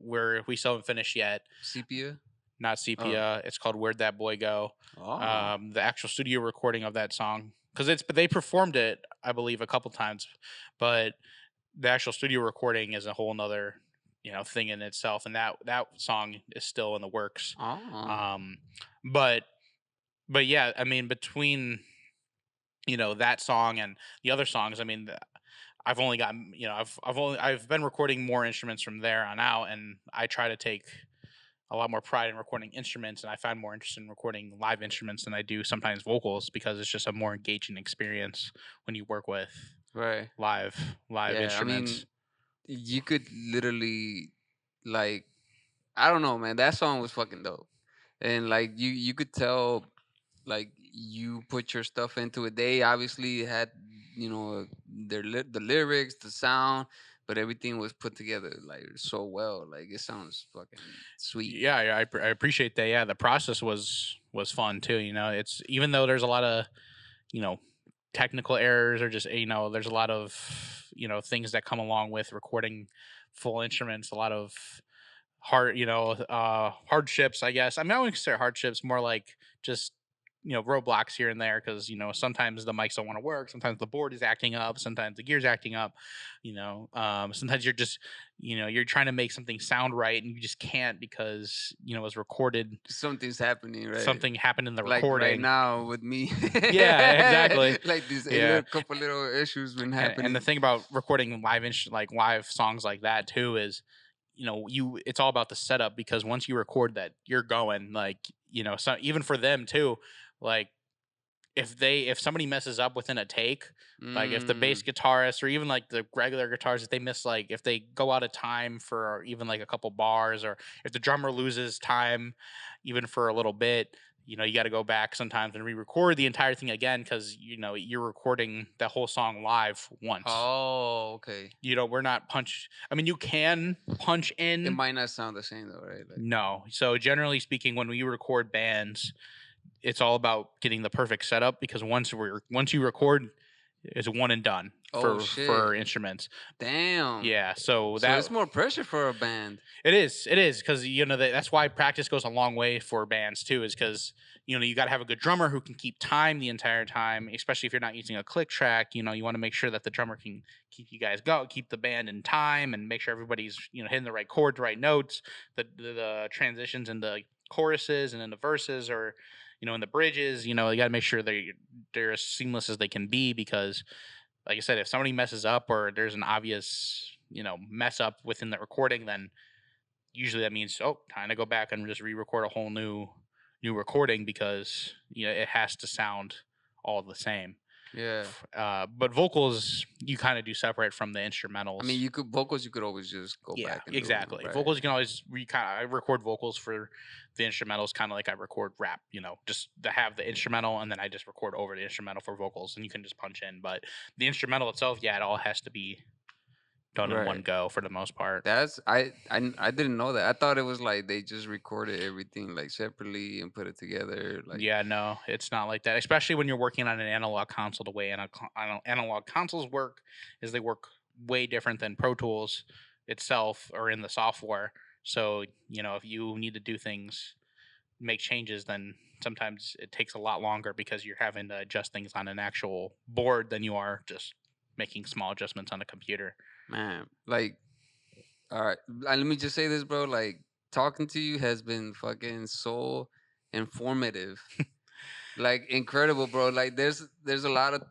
we still haven't finished yet. Sepia. Not Sepia. Oh. It's called "Where'd That Boy Go?" Oh. The actual studio recording of that song, because they performed it, I believe, a couple times, but the actual studio recording is a whole nother thing in itself, and that song is still in the works. Oh. But yeah, I mean, between that song and the other songs, I mean, I've only got I've been recording more instruments from there on out, and I try to take a lot more pride in recording instruments, and I find more interest in recording live instruments than I do sometimes vocals, because it's just a more engaging experience when you work with live instruments. I mean, you could literally, like, I don't know, man. That song was fucking dope, and like you could tell, like, you put your stuff into it. They obviously had the lyrics, the sound, but everything was put together like so well. Like, it sounds fucking sweet. Yeah, I appreciate that. Yeah, the process was fun too. It's, even though there's a lot of technical errors, or just there's a lot of things that come along with recording full instruments. A lot of hardships, I guess. I mean, I wouldn't consider hardships, more like just roadblocks here and there, because sometimes the mics don't want to work, sometimes the board is acting up, sometimes the gear's acting up, sometimes you're just you're trying to make something sound right, and you just can't, because it's recorded. Something's happening, right? Something happened in the like recording right now with me. Yeah, exactly. Like these couple little issues been happening. And the thing about recording live songs like that too is it's all about the setup, because once you record that, you're going, like, so even for them too, like, if somebody messes up within a take, like if the bass guitarist or even like the regular guitars, if they miss, like if they go out of time for even like a couple bars, or if the drummer loses time even for a little bit, you got to go back sometimes and re-record the entire thing again, because you're recording the whole song live once. Oh, okay. We're not you can punch in. It might not sound the same though, right? No. So generally speaking, when we record bands, it's all about getting the perfect setup, because once you record, it's one and done for instruments. Damn. Yeah. So it's more pressure for a band. It is because that's why practice goes a long way for bands too, is because you got to have a good drummer who can keep time the entire time, especially if you're not using a click track. You want to make sure that the drummer can keep you guys keep the band in time, and make sure everybody's hitting the right chords, right notes, the transitions in the choruses and in the verses, or in the bridges. You got to make sure they're as seamless as they can be, because like I said, if somebody messes up or there's an obvious mess up within the recording, then usually that means time to go back and just re-record a whole new recording, because it has to sound all the same. Yeah. But vocals you kind of do separate from the instrumentals. You could always just go back and exactly. Right. Vocals you can always I record vocals for the instrumentals, kind of like I record rap, just to have the instrumental, and then I just record over the instrumental for vocals, and you can just punch in. But the instrumental itself, it all has to be done in one go for the most part. I didn't know that. I thought it was like they just recorded everything like separately and put it together. Like, yeah, no, it's not like that. Especially when you're working on an analog console. The way analog consoles work is they work way different than Pro Tools itself or in the software. So if you need to do things, make changes, then sometimes it takes a lot longer, because you're having to adjust things on an actual board than you are just making small adjustments on a computer. Man, like, all right, let me just say this, bro. Like, talking to you has been fucking so informative, like incredible, bro. Like, there's a lot of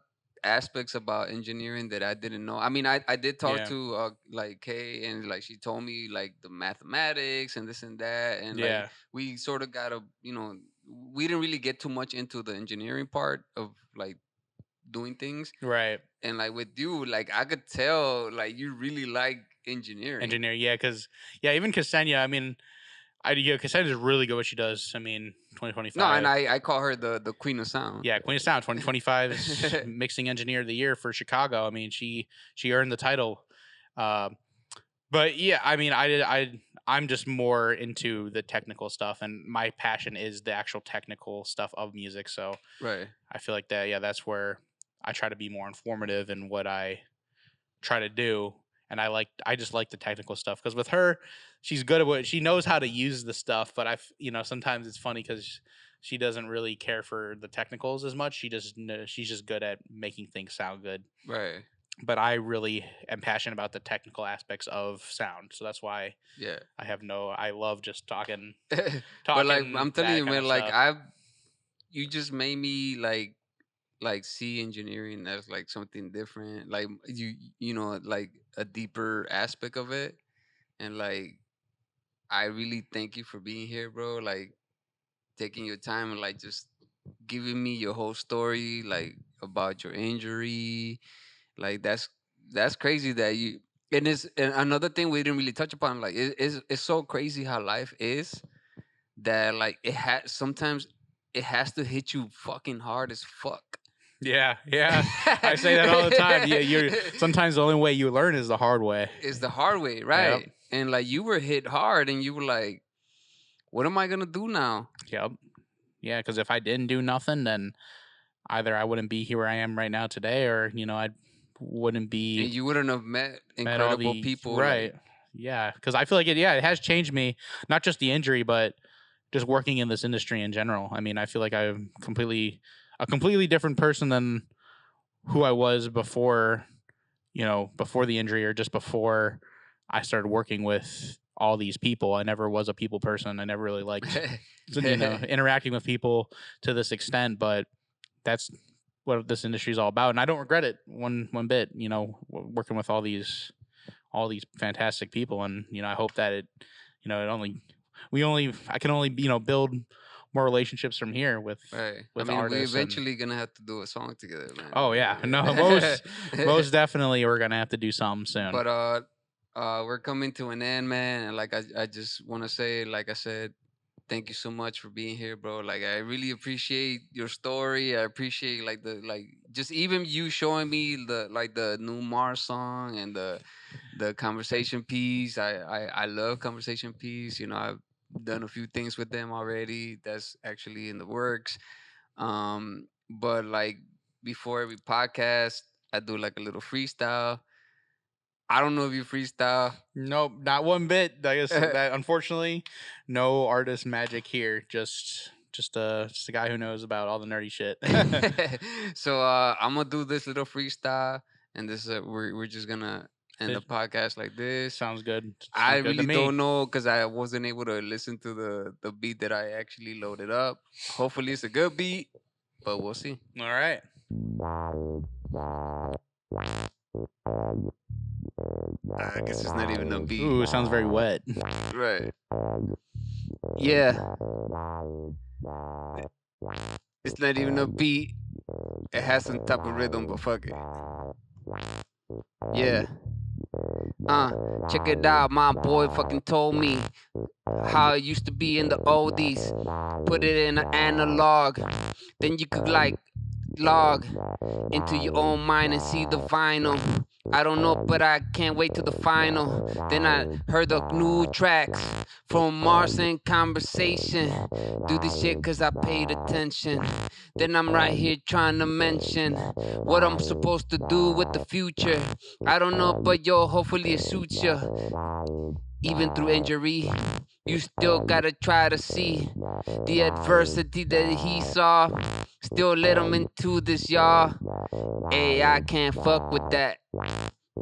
aspects about engineering that I didn't know. I did talk to like Kay, and like she told me like the mathematics and this and that, and like we sort of got we didn't really get too much into the engineering part of like doing things, right? And like with you, like I could tell like you really like engineering, because even Ksenia, Ksenia's really good at what she does. 2025. No, and I call her the queen of sound. Yeah, queen of sound. 2025 is mixing engineer of the year for Chicago. She earned the title. But yeah, I'm just more into the technical stuff, and my passion is the actual technical stuff of music. So right, I feel like that. Yeah, that's where I try to be more informative in what I try to do. And I just like the technical stuff, because with her, she's good at what she knows how to use the stuff. But sometimes it's funny because she doesn't really care for the technicals as much. She's just good at making things sound good. Right. But I really am passionate about the technical aspects of sound. So that's why I love just talking. But like I'm telling you, man, like you just made me like see engineering as like something different, like like a deeper aspect of it. And like I really thank you for being here, bro, like taking your time and like just giving me your whole story, like about your injury. Like that's crazy that you, and another thing we didn't really touch upon, like it's so crazy how life is, that like sometimes it has to hit you fucking hard as fuck. Yeah. I say that all the time. Yeah, sometimes the only way you learn is the hard way. It's the hard way, right? Yep. And like you were hit hard, and you were like, "What am I gonna do now?" Yep. Yeah, because if I didn't do nothing, then either I wouldn't be here where I am right now today, or I wouldn't be. And you wouldn't have met incredible people, right? Like, yeah, because I feel like it has changed me. Not just the injury, but just working in this industry in general. I feel like I'm a completely different person than who I was before the injury, or just before I started working with all these people. I never was a people person. I never really liked interacting with people to this extent, but that's what this industry is all about. And I don't regret it one bit, working with all these all these fantastic people, and I hope that it only I can only build more relationships from here with Right. I with mean, we artists. And eventually gonna have to do a song together, man. oh yeah, no, most definitely we're gonna have to do something soon. But we're coming to an end, man. And like I just want to say, like I said, thank you so much for being here, bro. Like I really appreciate your story. I appreciate like just even you showing me the new Mars song and the conversation piece. I love conversation piece. I've done a few things with them already. That's actually in the works. But like before every podcast, I do like a little freestyle. I don't know if you freestyle. Nope, not one bit. I guess that unfortunately, no artist magic here. Just a guy who knows about all the nerdy shit. So I'm gonna do this little freestyle, and this we're just gonna end the podcast like this. Sounds good. I Sounds good to really me. don't know because I wasn't able to listen to the beat that I actually loaded up. Hopefully it's a good beat, but we'll see. All right. I guess it's not even a beat. Ooh, it sounds very wet. Right. Yeah. It's not even a beat. It has some type of rhythm, but fuck it. Yeah. Check it out, my boy fucking told me how it used to be in the oldies. Put it in an analog, then you could like log into your own mind and see the vinyl. I don't know, but I can't wait to the final. Then I heard the new tracks from Mars and Conversation. Do this shit cause I paid attention. Then I'm right here trying to mention what I'm supposed to do with the future. I don't know, but yo, hopefully it suits ya. Even through injury, you still gotta try to see the adversity that he saw. Still let him into this, y'all. Hey, I can't fuck with that.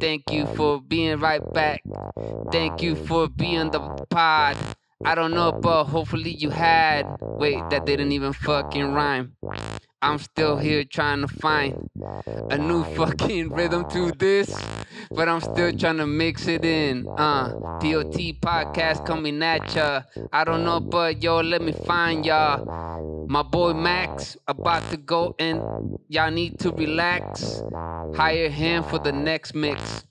Thank you for being right back. Thank you for being the pod. I don't know, but hopefully you had. Wait, that didn't even fucking rhyme. I'm still here trying to find a new fucking rhythm to this, but I'm still trying to mix it in. P.O.T Podcast coming at ya. I don't know, but yo, let me find y'all. My boy Max about to go and y'all need to relax. Hire him for the next mix.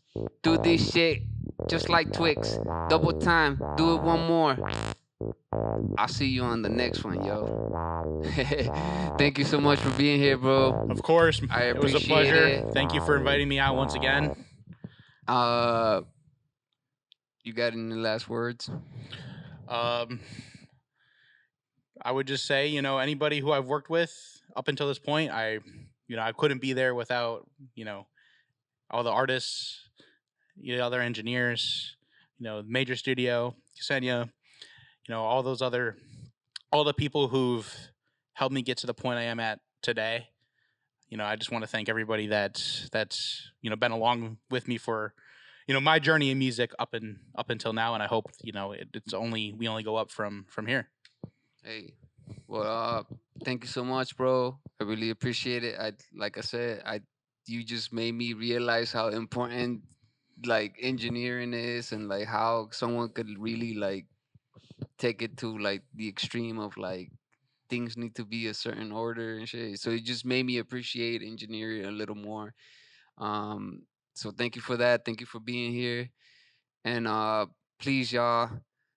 Do this shit just like Twix. Double time, do it one more. I'll see you on the next one, yo. Thank you so much for being here, bro. Of course, it was a pleasure. Thank you for inviting me out once again. You got any last words? I would just say, anybody who I've worked with up until this point, I couldn't be there without, all the artists, other engineers, Major Studio, Ksenia, all the people who've helped me get to the point I am at today. I just want to thank everybody that's been along with me for, my journey in music up until now, and I hope we only go up from here. Hey, well, thank you so much, bro. I really appreciate it. Like I said, you just made me realize how important like engineering is, and like how someone could really like take it to like the extreme of like things need to be a certain order and shit. So it just made me appreciate engineering a little more. So thank you for that. Thank you for being here. And please, y'all,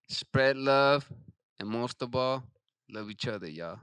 spread love, and most of all, love each other, y'all.